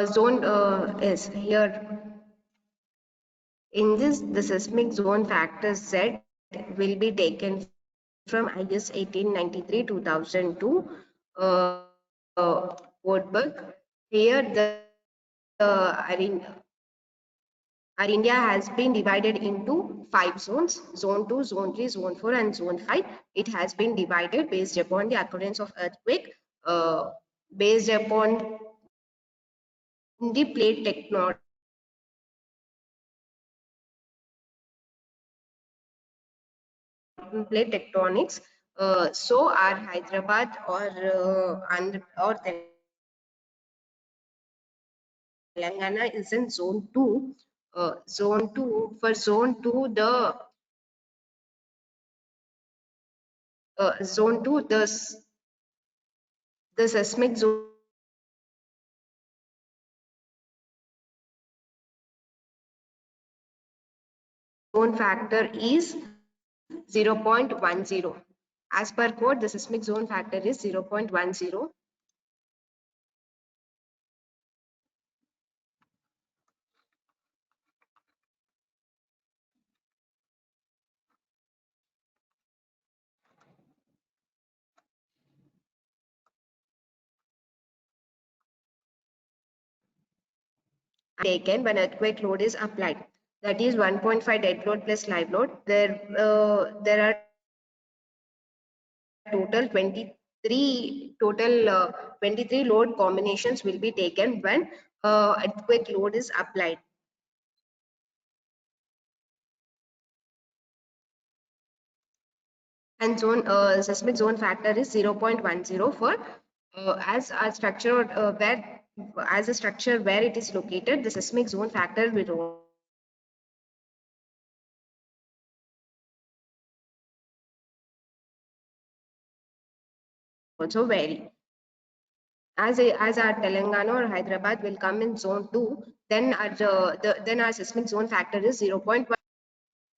Zone is here. In this, the seismic zone factor Z will be taken from IS 1893-2002 code book. Here, our India has been divided into 5 zones: Zone 2, Zone 3, Zone 4, and Zone 5. It has been divided based upon the occurrence of earthquake, based upon the plate tectonics. So our Hyderabad or Telangana is in zone 2. Zone 2, for zone 2, zone 2, the seismic zone factor is 0.10. As per code, the seismic zone factor is 0.10. Taken when earthquake load is applied. That is 1.5 dead load plus live load. There are total 23 load combinations will be taken when earthquake load is applied. And seismic zone factor is 0.10 for as a structure where it is located, the seismic zone factor will also vary. As our Telangana or Hyderabad will come in zone 2, then our seismic zone factor is 0.1.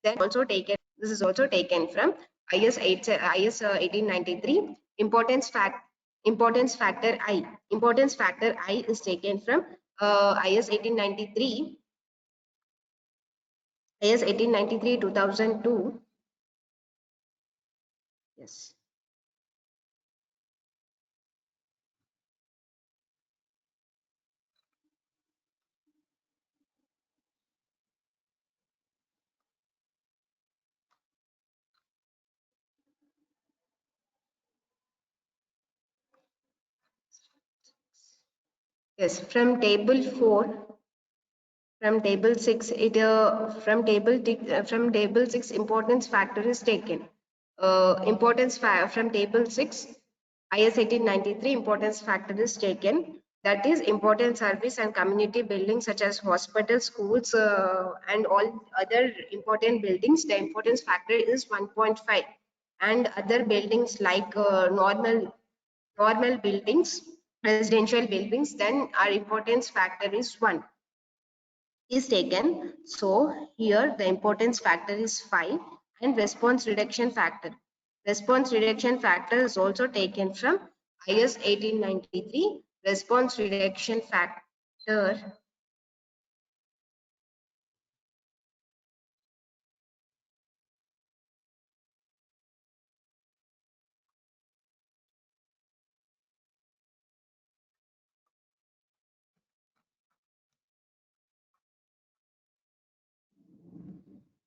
Then also taken. This is also taken from IS 1893. Importance factor I. Importance factor I is taken from IS 1893. IS 1893 2002. Yes. Yes, from table 4, from table 6, from table 6 importance factor is taken. From table 6, IS 1893 importance factor is taken. That is important service and community buildings such as hospitals, schools, and all other important buildings. The importance factor is 1.5, and other buildings like normal buildings, residential buildings, then our importance factor is 1 is taken. So here the importance factor is 5 and response reduction factor. Response reduction factor is also taken from IS 1893. Response reduction factor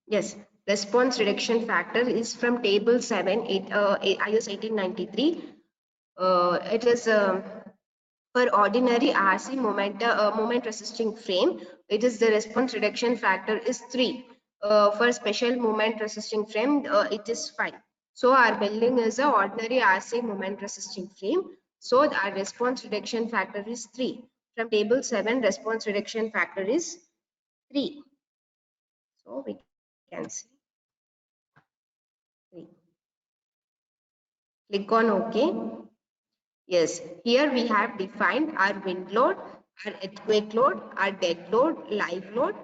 Yes, response reduction factor is from table 7, IS 1893. It is for ordinary RC moment resisting frame, it is the response reduction factor is 3. For special moment resisting frame, it is 5. So our building is a ordinary RC moment resisting frame. So our response reduction factor is 3. From table 7, response reduction factor is 3. So we can see 3. Click on OK. Yes, here we have defined our wind load, our earthquake load, our dead load, live load,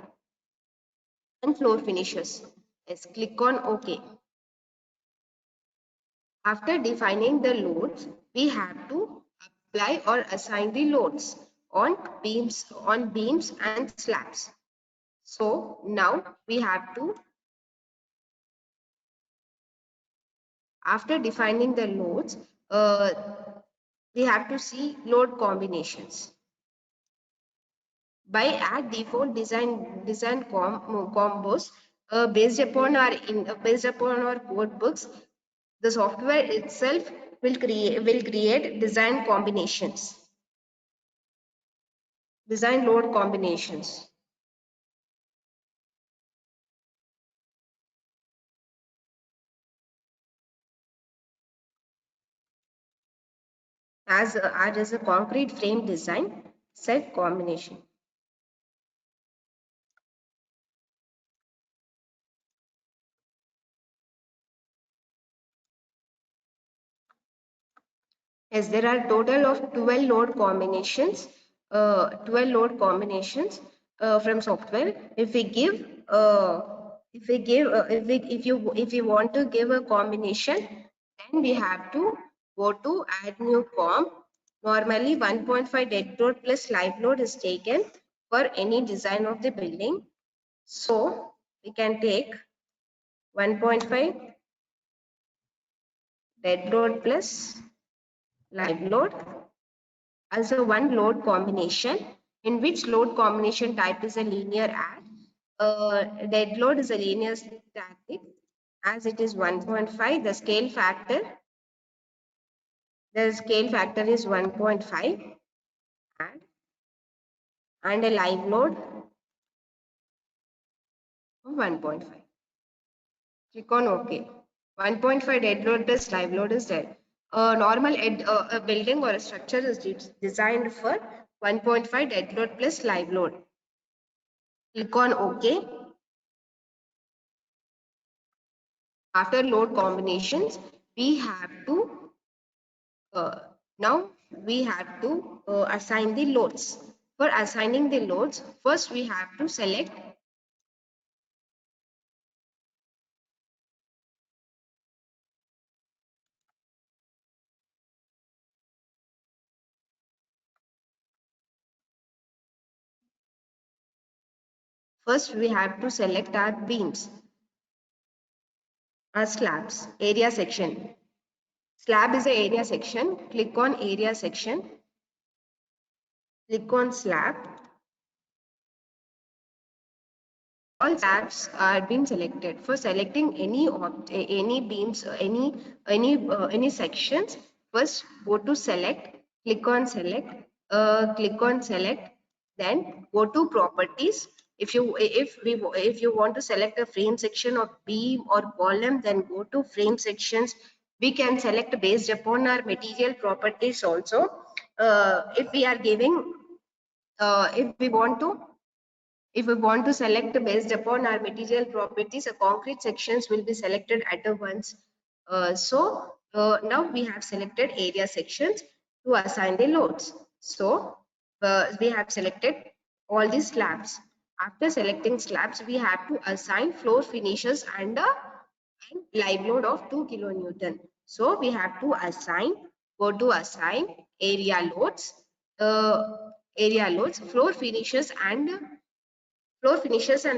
and floor finishes. Yes, click on OK. After defining the loads, we have to apply or assign the loads on beams and slabs. So now we have to, after defining the loads, we have to see load combinations. By default combos based upon our code books, the software itself will create design load combinations. As a concrete frame design set combination. Yes, there are total of 12 load combinations. 12 load combinations from software. If we give, if you want to give a combination, then we have to go to add new com. Normally, 1.5 dead load plus live load is taken for any design of the building. So we can take 1.5 dead load plus live load as a one load combination, in which load combination type is a linear add. Dead load is a linear static. As it is 1.5, the scale factor is 1.5 and a live load of 1.5. Click on OK. 1.5 dead load plus live load is there. A normal a building or a structure is designed for 1.5 dead load plus live load. Click on OK. After load combinations, we have to now we have to assign the loads. For assigning the loads, first we have to select our beams, our slabs, area section. Slab is the area section. Click on area section. Click on slab. All slabs are being selected. For selecting any beams, any sections, first go to select. Click on select. Click on select. Then go to properties. If you want to select a frame section of beam or column, then go to frame sections. We can select based upon our material properties also. If we are giving, if we want to select based upon our material properties, a concrete sections will be selected at once. Now we have selected area sections to assign the loads. So we have selected all these slabs. After selecting slabs, we have to assign floor finishes and and live load of 2 kilonewton. So we have to assign, go to assign area loads, floor finishes and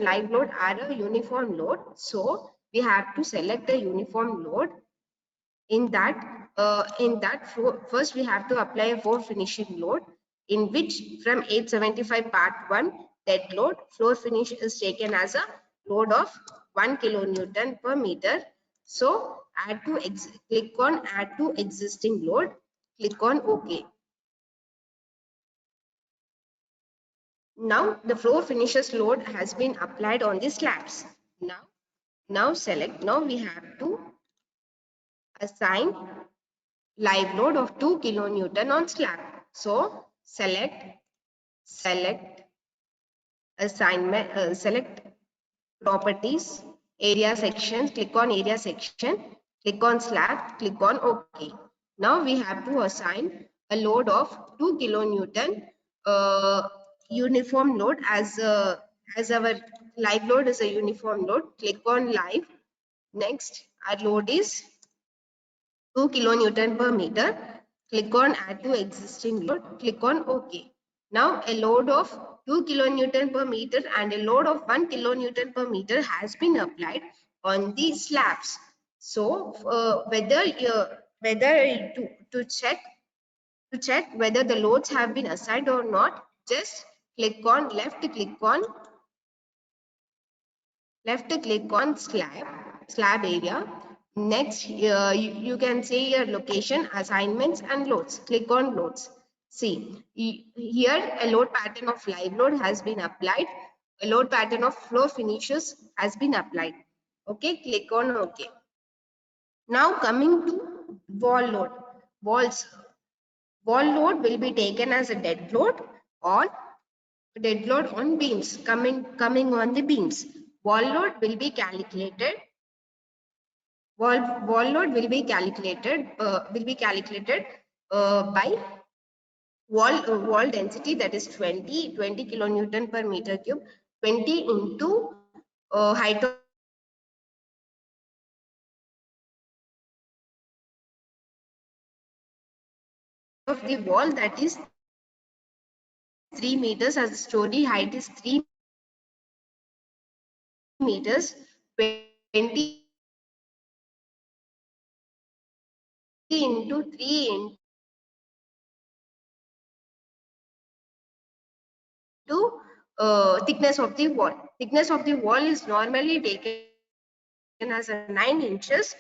live load are a uniform load. So we have to select the uniform load. In that first we have to apply a floor finishing load, in which from 875 part 1 dead load floor finish is taken as a load of 1 kilonewton per meter. So click on add to existing load, click on OK. Now the floor finishes load has been applied on the slabs. Now we have to assign live load of 2 kilonewton on slab. So select assignment, select properties, area section, click on area section, click on slab, click on OK. Now we have to assign a load of 2 kilonewton uniform load as our live load is a uniform load. Click on live. Next, our load is 2 kilonewton per meter. Click on add to existing load. Click on OK. Now a load of 2 kilonewton per meter and a load of 1 kilonewton per meter has been applied on the slabs. So whether to check whether the loads have been assigned or not, just click on slab area. Next, you can see your location, assignments and loads. Click on loads. See, here a load pattern of live load has been applied. A load pattern of floor finishes has been applied. Okay, click on OK. Now coming to wall load. Wall load will be taken as a dead load or dead load on beams, coming on the beams. Wall load will be calculated. Wall load will be calculated by wall density, that is 20 kilonewton per meter cube, 20 into height of the wall, that is 3 meters, as the story height is 3 meters. 20 into 3 into thickness of the wall. Thickness of the wall is normally taken as a 9 inches.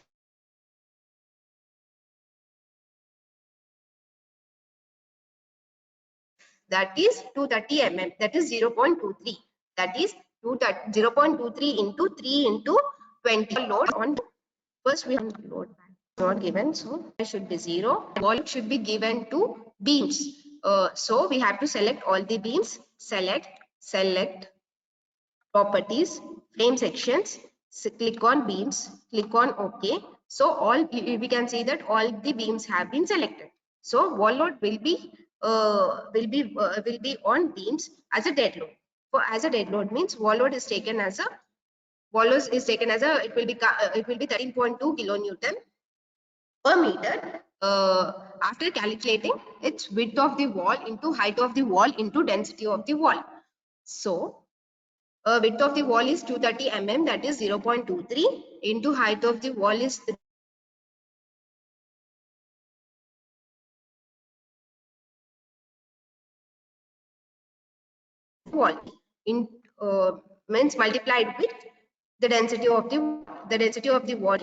That is 230 mm. That is 0.23. That is 0.23 into 3 into 20 load on. First we have load not given, so it should be 0. Wall should be given to beams. So we have to select all the beams. Select properties, frame sections. So click on beams. Click on OK. So all we can see that all the beams have been selected. So wall load will be on beams as a dead load. For as a dead load means wall load is taken as a it will be 13.2 kilonewton per meter after calculating its width of the wall into height of the wall into density of the wall. So width of the wall is 230 mm, that is 0.23 into height of the wall is wall in means multiplied with the density of the wall.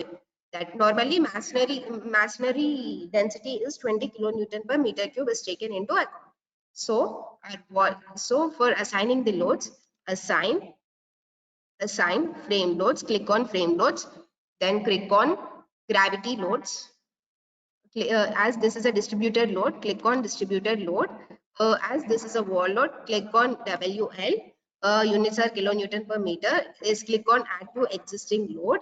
That normally masonry density is 20 kilonewton per meter cube is taken into account. So for assigning the loads, assign frame loads, click on frame loads, then click on gravity loads. As this is a distributed load, click on distributed load. As this is a wall load, click on WL. Units are kilonewton per meter. Is click on add to existing load.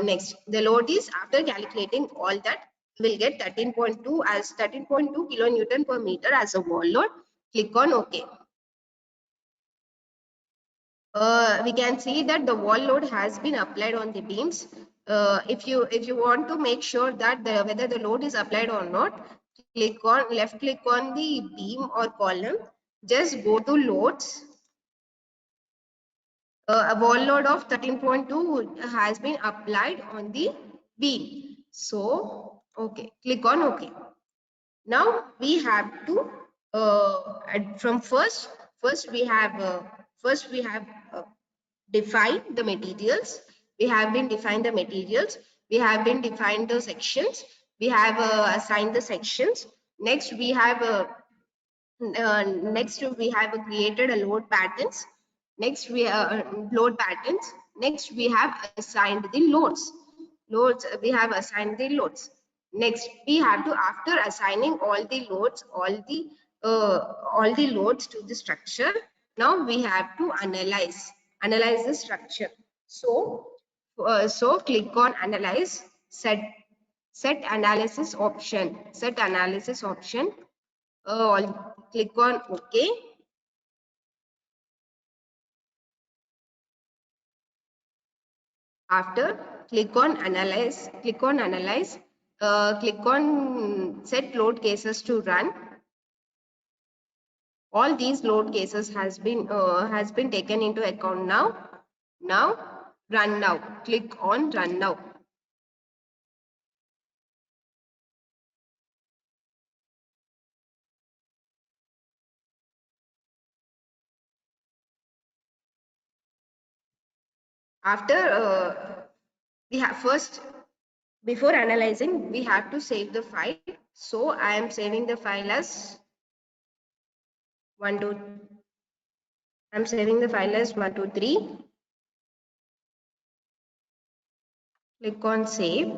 Next, the load is after calculating all that, will get 13.2 as 13.2 kilonewton per meter as a wall load. Click on OK. We can see that the wall load has been applied on the beams. if you want to make sure that whether the load is applied or not, left click on the beam or column, just go to loads. A wall load of 13.2 has been applied on the beam. So okay, click on OK. Now we have to from first we have defined the materials. We have been defined the materials. We have been defined the sections. We have assigned the sections. Next we have created a load patterns. Next we load patterns. Next we have assigned the loads. We have assigned the loads. Next we have to, after assigning all the loads, all the loads to the structure, now we have to analyze the structure. So click on analyze, set analysis option. Click on OK. After, click on analyze, click on set load cases to run. All these load cases has been taken into account now. Now run now. Click on run now. After we have first, before analyzing, we have to save the file. So I am saving the file as 1, 2. I'm saving the file as 1, 2, 3. Click on save.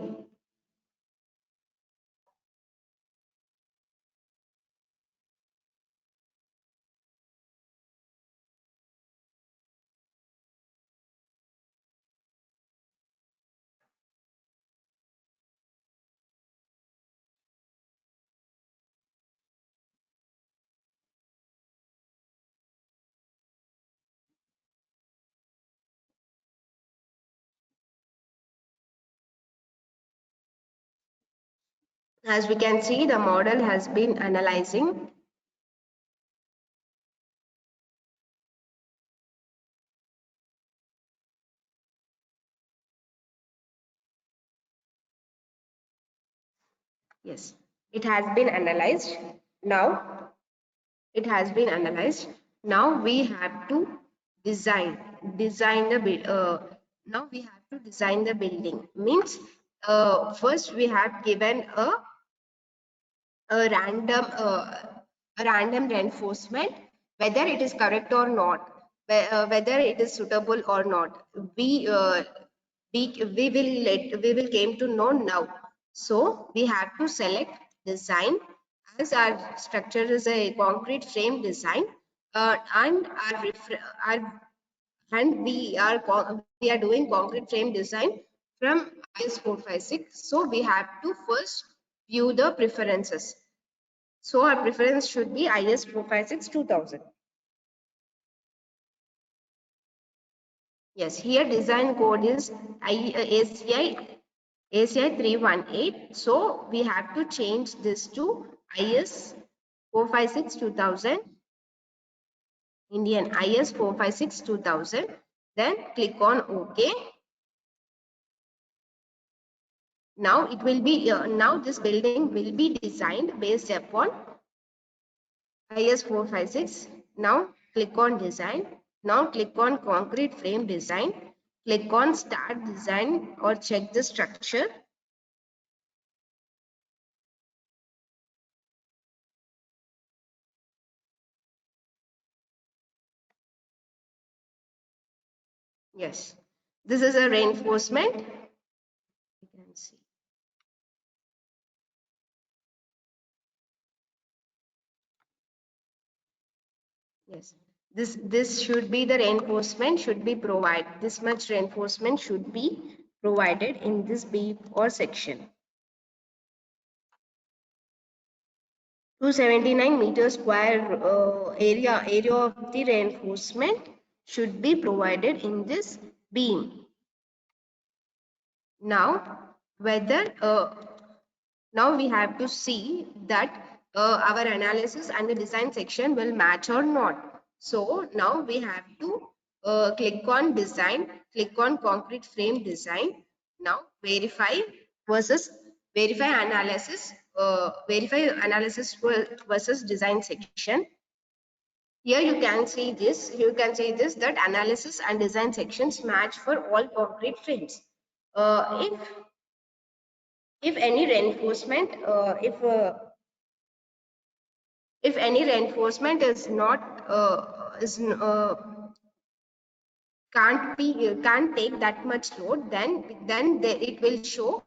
As we can see, the model has been analyzing. Yes, it has been analyzed. Now, it has been analyzed. Now we have to design the build. Now we have to design the building. Means first we have given a random reinforcement, whether it is correct or not, whether it is suitable or not. We will came to know now. So we have to select design, as our structure is a concrete frame design, and we are doing concrete frame design from IS 456. So we have to first view the preferences. So our preference should be IS 456 2000. Yes, here design code is ACI 318. So we have to change this to IS 456 2000. Indian IS 456 2000. Then click on OK. Now it will be now this building will be designed based upon IS 456. Now click on design. Now click on concrete frame design. Click on start design or check the structure. Yes, this is a reinforcement. You can see. Yes, this should be the reinforcement should be provided. This much reinforcement should be provided in this beam or section. 279 meters square area of the reinforcement should be provided in this beam. Now, now we have to see that our analysis and the design section will match or not. So now we have to click on design, click on concrete frame design. Now verify analysis versus design section. Here you can see that analysis and design sections match for all concrete frames. If any reinforcement if any reinforcement is not can't take that much load, then it will show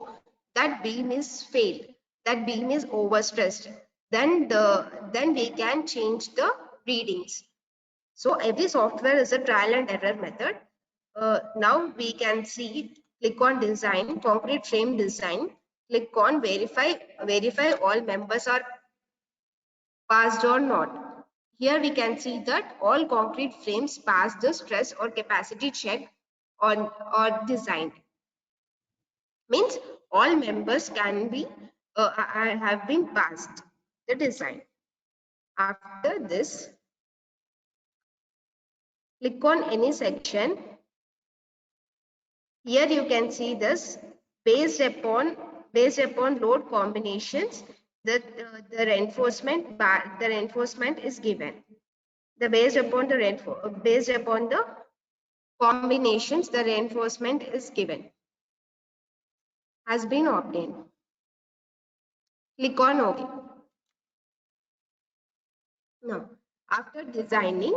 that beam is failed, that beam is overstressed. Then we can change the readings. So every software is a trial and error method. Now we can see, click on design, concrete frame design, click on verify all members are passed or not. Here we can see that all concrete frames pass the stress or capacity check on or designed. Means all members can be have been passed the design. After this, click on any section. Here you can see this based upon load combinations, the reinforcement is given. Based upon the combinations, the reinforcement is given, has been obtained. Click on OK. Now, after designing,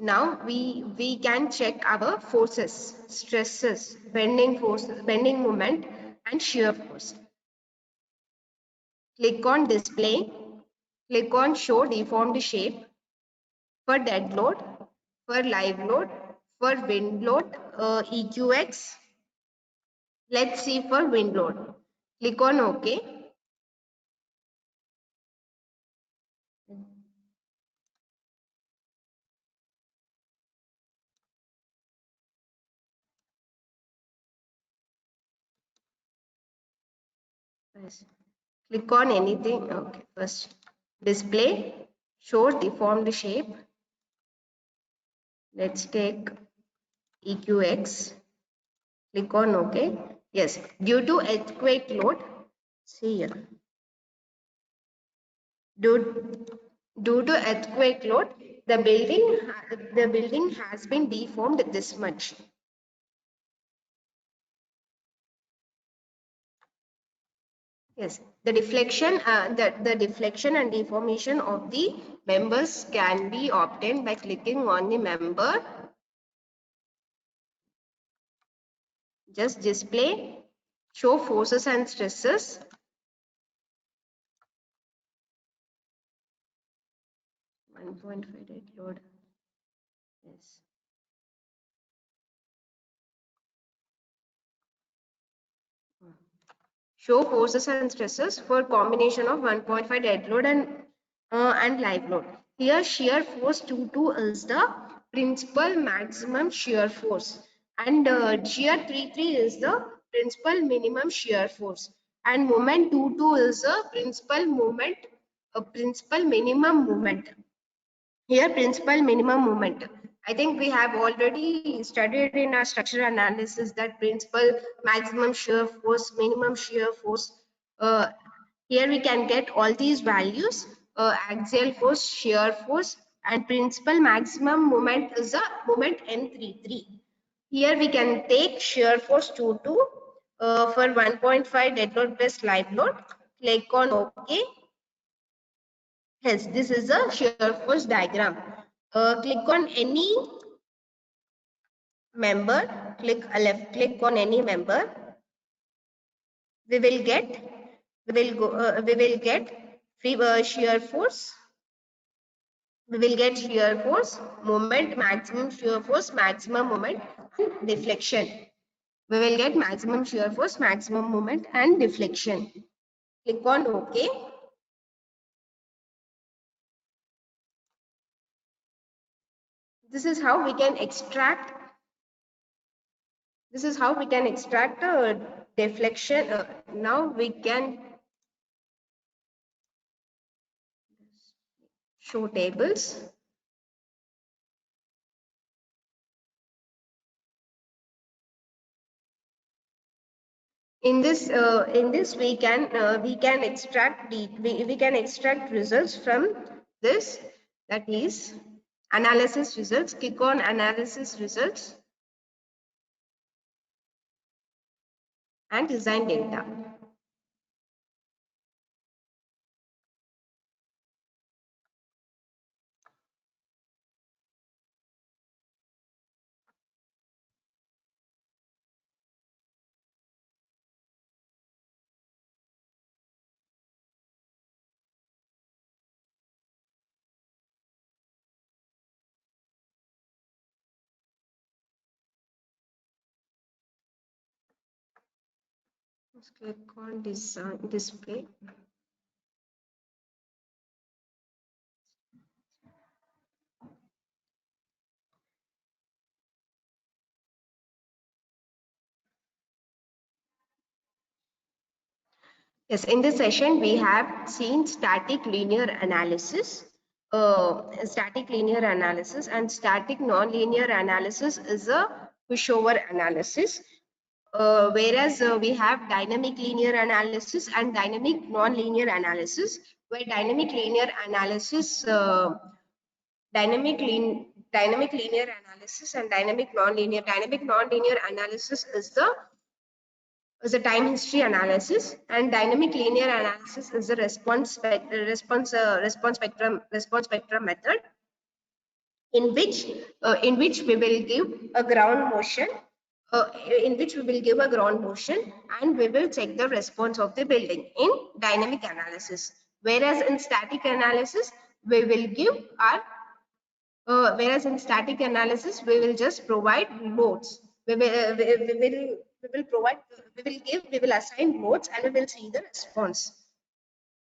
now we can check our forces, stresses, bending moment, and shear force. Click on display, click on show deformed shape for dead load, for live load, for wind load, EQX. Let's see for wind load. Click on OK. Yes. Click on anything. Okay, first display, show deformed shape. Let's take EQX. Click on OK. Yes, due to earthquake load, see here. Due to earthquake load, the building has been deformed this much. Yes, the deflection and deformation of the members can be obtained by clicking on the member. Just display, show forces and stresses. .58 load. Yes. Show forces and stresses for combination of 1.5 dead load and live load. Here shear force 22 is the principal maximum shear force, and shear 33 is the principal minimum shear force, and moment 22 is a principal minimum moment. Here principal minimum moment. I think we have already studied in our structural analysis that principal maximum shear force, minimum shear force. Here we can get all these values, axial force, shear force, and principal maximum moment is a moment M33. Here we can take shear force 22 for 1.5 dead load plus live load. Click on OK. Yes, this is a shear force diagram. Click on any member, left click on any member. We will get shear force. We will get shear force, moment, maximum shear force, maximum moment, and deflection. We will get maximum shear force, maximum moment, and deflection. Click on OK. This is how we can extract. This is how we can extract a deflection. Now we can show tables. In this we can extract we can extract results from this, that is analysis results. Click on analysis results and design data. Let's click on design display. Yes, in this session we have seen static linear analysis. Static linear analysis and static nonlinear analysis is a pushover analysis. Whereas we have dynamic linear analysis and dynamic nonlinear analysis, where dynamic linear analysis, dynamic linear analysis and dynamic nonlinear analysis is a time history analysis, and dynamic linear analysis is a response spectrum method, in which we will give a ground motion, and we will check the response of the building in dynamic analysis. Whereas in static analysis we will give our whereas in static analysis we will just provide modes. We will assign modes and we will see the response.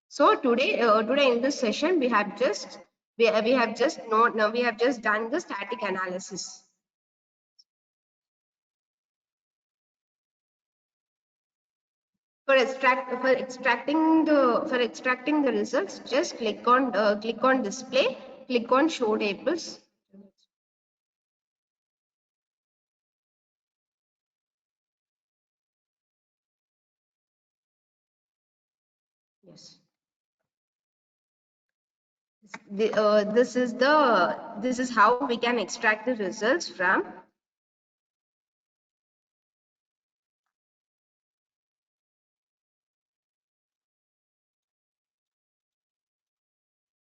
So today in this session we have just done the static analysis. For extracting the results, just click on display, click on show tables. Yes. This is how we can extract the results from.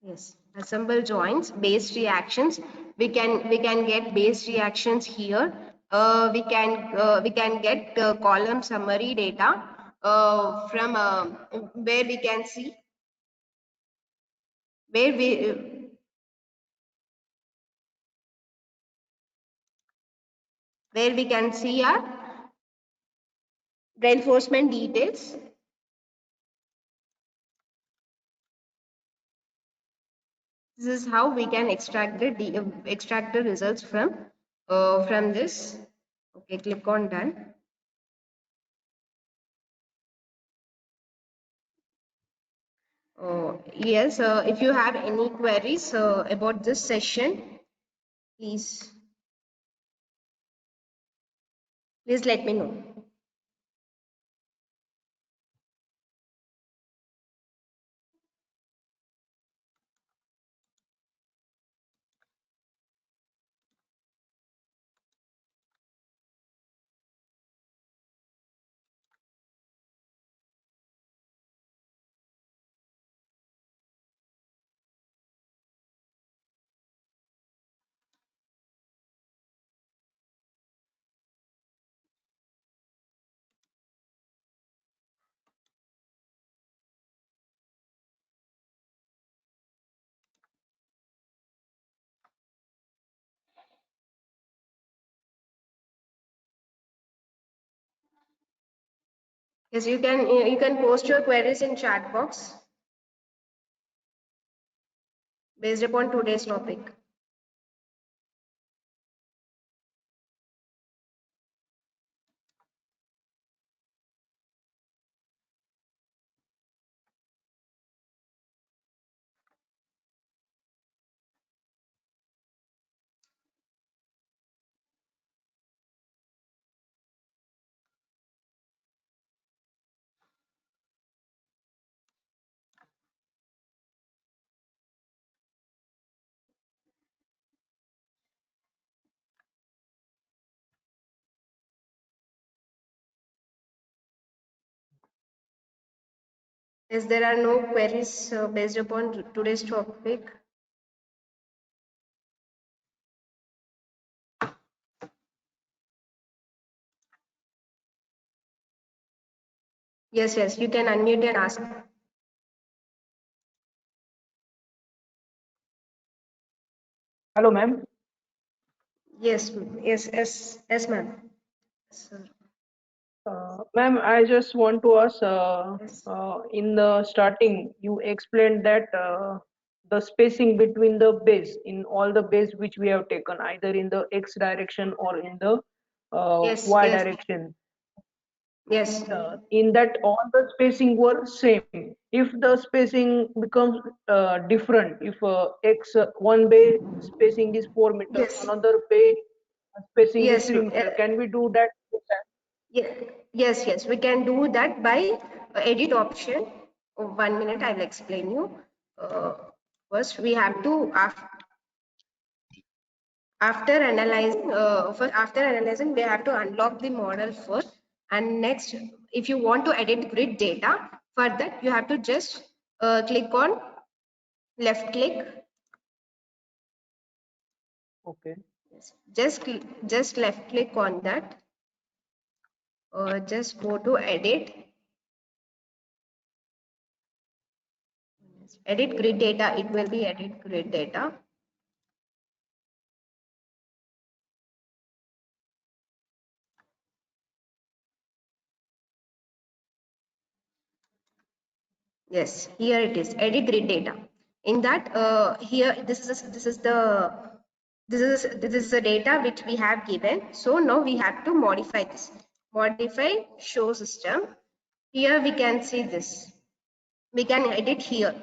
Yes, assemble joints, base reactions. We can get base reactions here. We can get column summary data from where we can see where we can see our reinforcement details. This is how we can extract the results from this. Okay, click on done. Yes, if you have any queries about this session, please let me know. Yes, you can post your queries in chat box based upon today's topic. Yes, there are no queries based upon today's topic. Yes, yes, you can unmute and ask. Hello, ma'am. Yes, yes, yes, yes, ma'am. Sir. Ma'am, I just want to ask, Yes. in the starting, you explained that the spacing between the base in all the base which we have taken, either in the X direction or in the Yes, Y yes, direction. yes, In that, all the spacing were same. If the spacing becomes different, if one bay spacing is 4 meters, yes, another bay spacing is yes, 3 meters, can we do that? yes, yes. We can do that by edit option. Oh, 1 minute, I will explain you. Uh, First, we have to after analyzing, we have to unlock the model first. And next, if you want to edit grid data, for that you have to just click on left click. Okay. Just left click on that. Just go to edit grid data. It will be edit grid data. Yes, here it is, edit grid data. In that, here this is the data which we have given. So now we have to modify this. Modify show system. Here we can see this. We can edit here.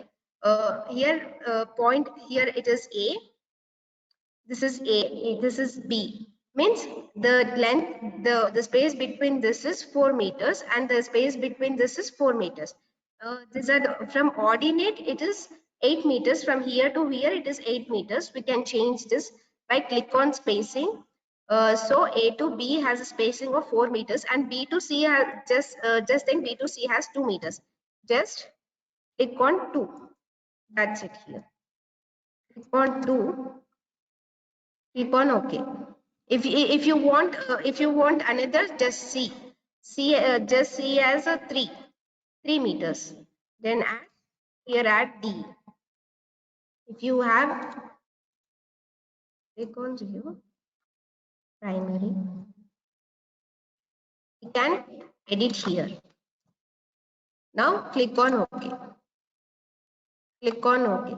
Point here it is A. This is A. This is B. Means the length, the space between this is 4 meters, and the space between this is 4 meters. These are from ordinate, it is 8 meters. From here to here it is 8 meters. We can change this by click on spacing. So A to B has a spacing of 4 meters, and B to C has just think B to C has 2 meters. Just click on 2. That's it here. Click on 2. Click on OK. If you want another, just just C as a 3 meters. Then add D. If you have, click on 0 primary. You can edit here. Now click on OK. Click on OK.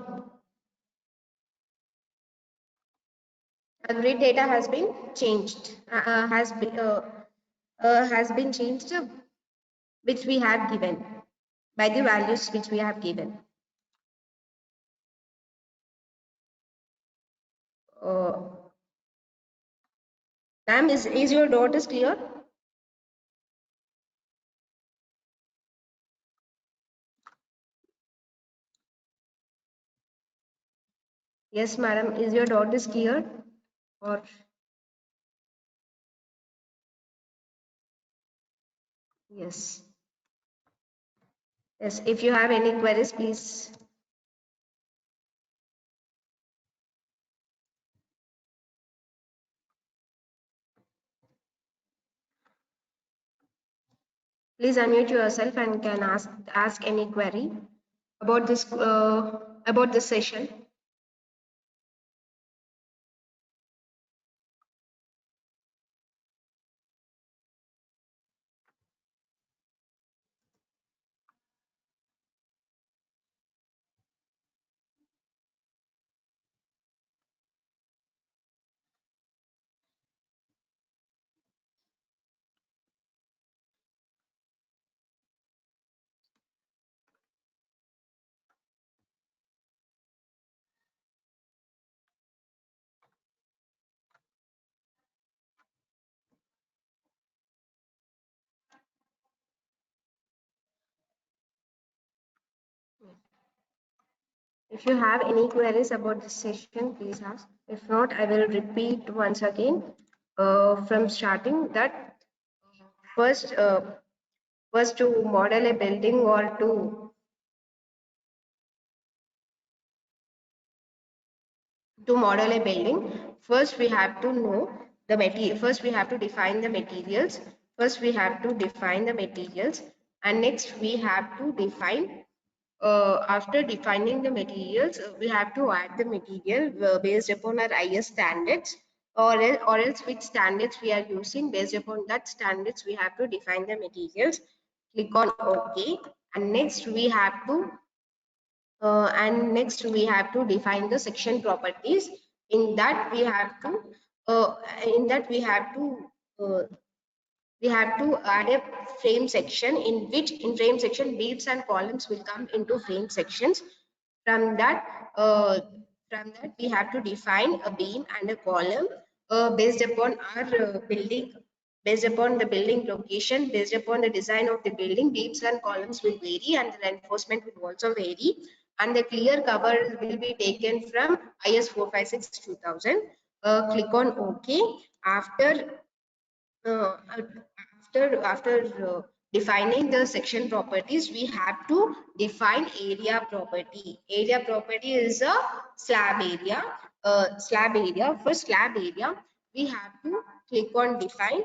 Grid data has been changed. Has been changed, which we have given by the values which we have given. Ma'am, is your doubt is clear? Yes, madam. Is your doubt is clear? Or yes. Yes, if you have any queries, please. Please unmute yourself and can ask any query about this session. If you have any queries about this session, please ask. If not, I will repeat once again from starting that first, first to model a building or to to model a building, first we have to know the material. First we have to define the materials. And next we have to define. After defining the materials, we have to add the material based upon our IS standards, or else which standards we are using. Based upon that standards, we have to define the materials. Click on OK, and next we have to define the section properties. In that we have to uh, in that we have to uh, add a frame section, in which in frame section beams and columns will come into frame sections. From that we have to define a beam and a column based upon our building, based upon the building location, based upon the design of the building. Beams and columns will vary, and the reinforcement will also vary, and the clear cover will be taken from IS 456 2000. Click on OK. After uh, defining the section properties, we have to define area property. Area property is a slab area. For slab area, we have to click on define.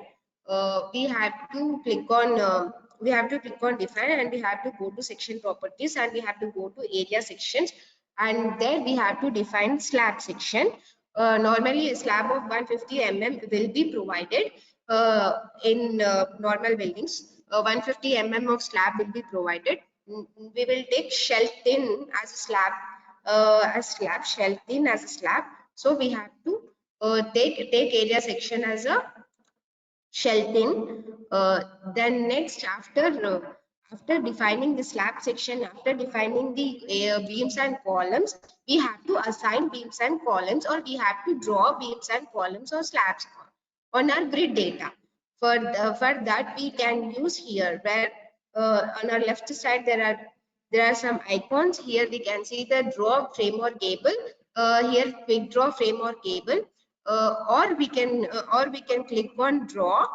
We have to click on define, and we have to go to section properties, and we have to go to area sections, and there we have to define slab section. Normally a slab of 150 will be provided in normal buildings. 150 of slab will be provided. We will take shell thin as a slab, shell thin as a slab. So we have to take area section as a shell thin. Then next, after defining the slab section, after defining the beams and columns, we have to assign beams and columns, or we have to draw beams and columns or slabs on our grid data. For that, we can use here, where on our left side there are some icons. Here we can see the draw frame or cable. Here quick draw frame or cable, or we can click on draw.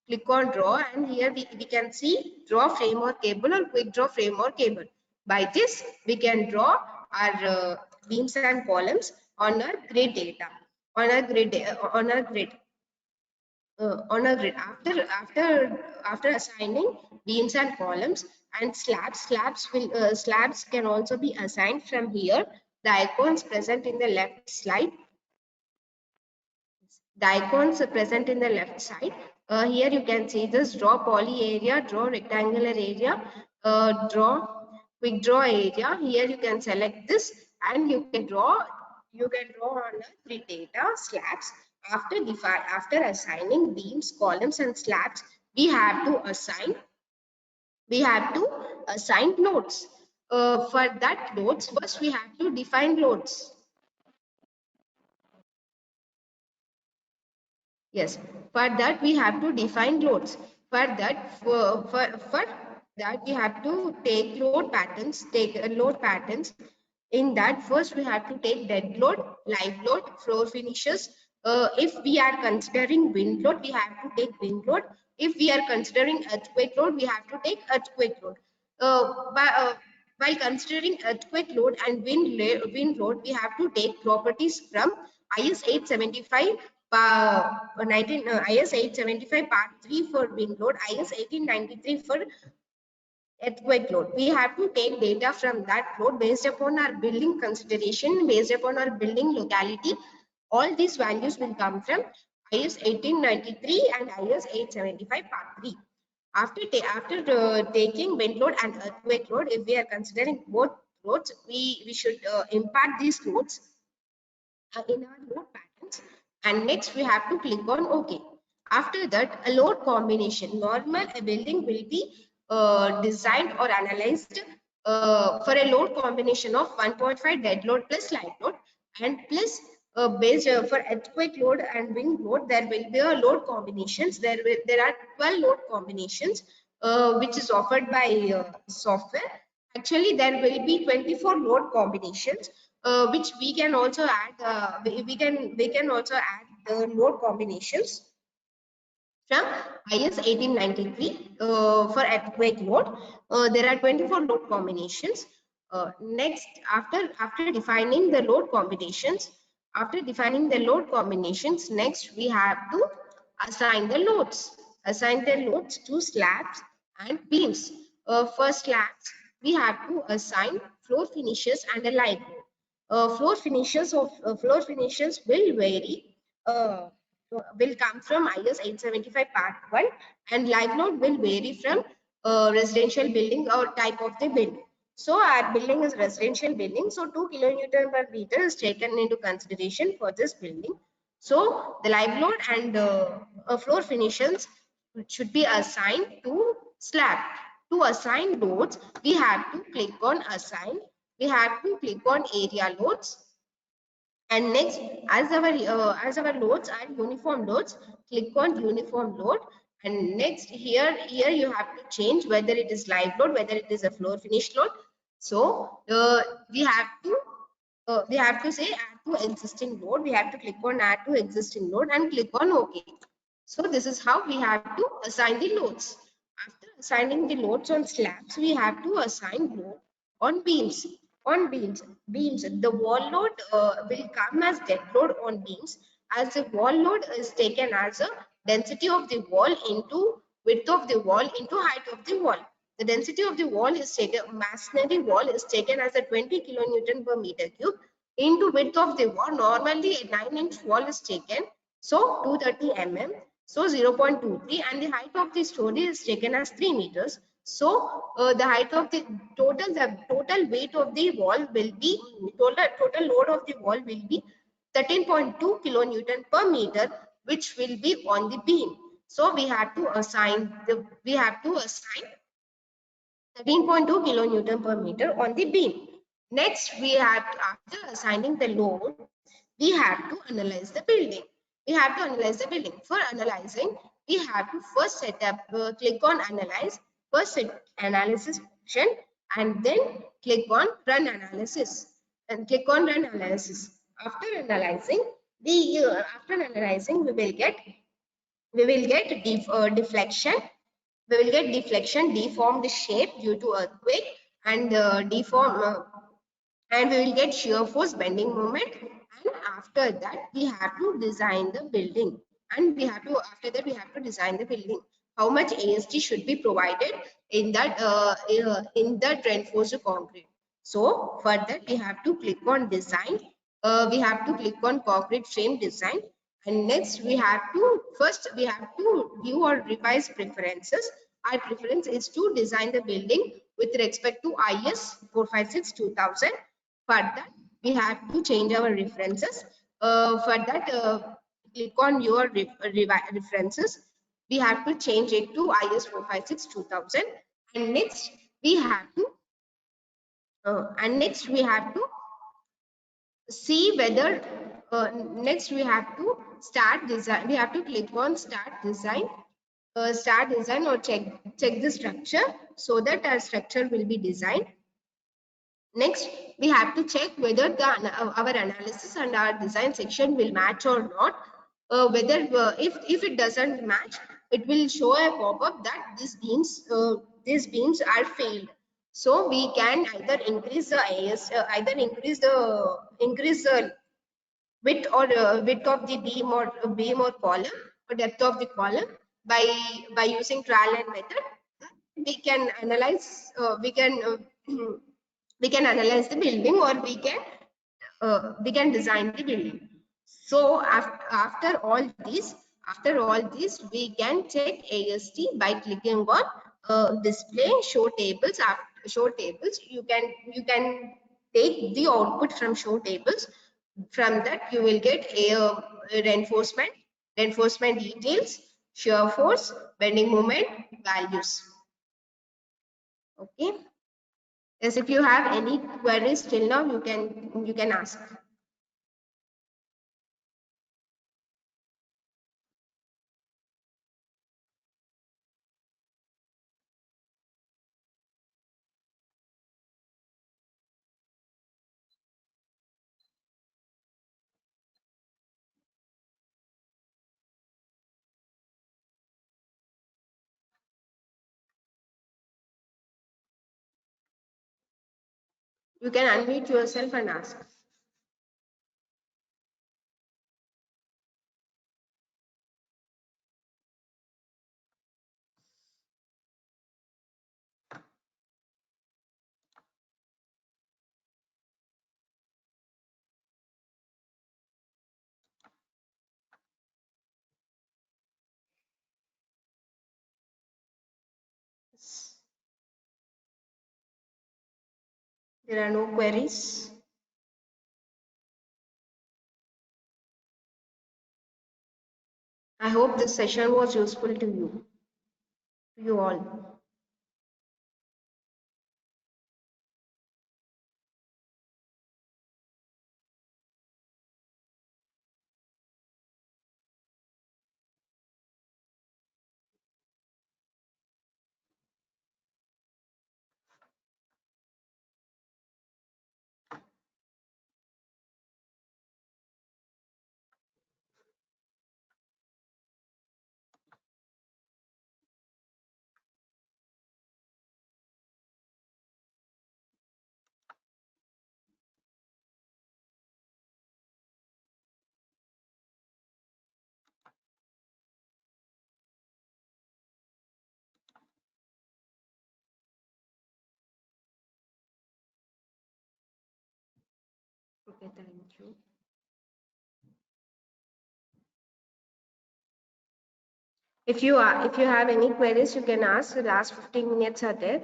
And here we can see draw frame or cable, or quick draw frame or cable. By this we can draw our beams and columns on our grid data, on our grid after assigning beams and columns and slabs can also be assigned from here. The icons present in the left side, here you can see this: draw poly area, draw rectangular area, draw quick draw area. Here you can select this, and you can draw on a grid data slabs. After assigning beams, columns and slabs, we have to assign loads. For that loads, first we have to define loads. Yes, for that we have to define loads. For that we have to take load patterns. In that, first we have to take dead load, live load, floor finishes. If we are considering wind load, we have to take wind load. If we are considering earthquake load, we have to take earthquake load. While considering earthquake load and wind load, we have to take properties from IS 875 IS 875 part 3 for wind load, IS 1893 for earthquake load. We have to take data from that load based upon our building consideration, based upon our building locality. All these values will come from IS 1893 and IS 875 part 3. After taking wind load and earthquake load, if we are considering both loads, we should impart these loads in our load patterns, and next we have to click on OK. After that, a load combination. Normal a building will be designed or analyzed for a load combination of 1.5 dead load plus live load, and plus based for earthquake load and wind load, there will be a load combinations. There are 12 load combinations which is offered by software. Actually, there will be 24 load combinations, which we can also add. We can also add the load combinations from IS 1893 for earthquake load. There are 24 load combinations. Next, after defining the load combinations, After defining the load combinations, next we have to assign the loads. Assign the loads to slabs and beams. For slabs, we have to assign floor finishes and a live load. Floor finishes will vary. Will come from IS 875 Part 1, and live load will vary from residential building or type of the building. So our building is residential building. So 2 kilonewton per meter is taken into consideration for this building. So the live load and floor finishes should be assigned to slab. To assign loads, we have to click on assign. We have to click on area loads. And next, as our loads are uniform loads, click on uniform load. And next, here you have to change whether it is live load, whether it is a floor finish load. So we have to say add to existing load. We have to click on add to existing load and click on OK. So this is how we have to assign the loads. After assigning the loads on slabs, we have to assign load on beams. On beams, the wall load will come as dead load on beams, as the wall load is taken as a density of the wall into width of the wall into height of the wall. The density of the wall is taken, masonry wall is taken as a 20 kilonewton per meter cube into width of the wall. Normally a 9-inch wall is taken, so 230 mm, so 0.23, and the height of the story is taken as 3 meters. So the height of the total weight of the wall will be total load of the wall will be 13.2 kilonewton per meter, which will be on the beam. So we have to assign 13.2 kilonewton per meter on the beam. Next, we have after assigning the load, we have to analyze the building. For analyzing, we have to first set up, click on analyze, first set analysis function, and then click on run analysis. After analyzing, we will get deflection. We will get deflection, deformed shape due to earthquake, and and we will get shear force, bending moment. And after that, we have to design the building. After that, we have to design the building. How much AST should be provided in that reinforced concrete. So for that, we have to click on design. We have to click on concrete frame design. And next, we have to view or revise preferences. Our preference is to design the building with respect to IS 456-2000. For that, we have to change our references. For that, click on your references. We have to change it to IS 456-2000. And next, we have to see whether next we have to start design. We have to click on start design, or check the structure so that our structure will be designed. Next, we have to check whether our analysis and our design section will match or not. Whether if it doesn't match, it will show a pop-up that these beams are failed. So we can either increase the width of the beam or column, or depth of the column by using trial and method. We can analyze. We can analyze the building, or we can design the building. So after all this, we can check AST by clicking on display show tables. After show tables, you can take the output from show tables. From that, you will get a reinforcement details, shear force, bending moment, values. Okay. Yes, if you have any queries till now, you can ask. You can unmute yourself and ask. There are no queries. I hope this session was useful to you all. Okay, thank you. If you have any queries, you can ask. The last 15 minutes are there.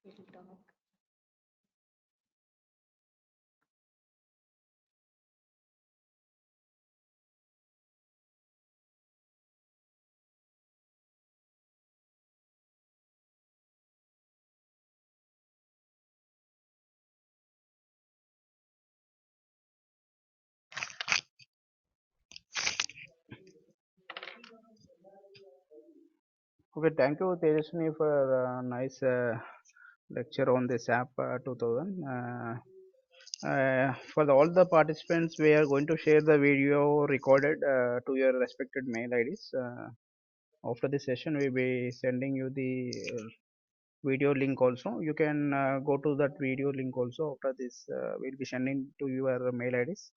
We'll talk. Okay, thank you, Tejaswini, for a nice lecture on this app 2000. For all the participants, we are going to share the video recorded to your respected mail IDs. After the session, we will be sending you the video link also. You can go to that video link also. After this, we'll be sending to your mail IDs.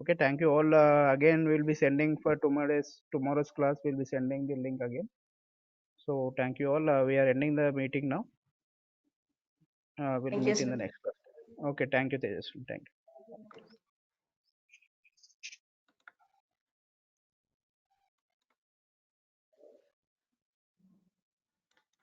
Okay, thank you all. Again, we'll be sending for tomorrow's class. We'll be sending the link again. So thank you all. We are ending the meeting now. We'll Thank you, meet in sir. the next class. Okay, thank you, Tejas. Thank you.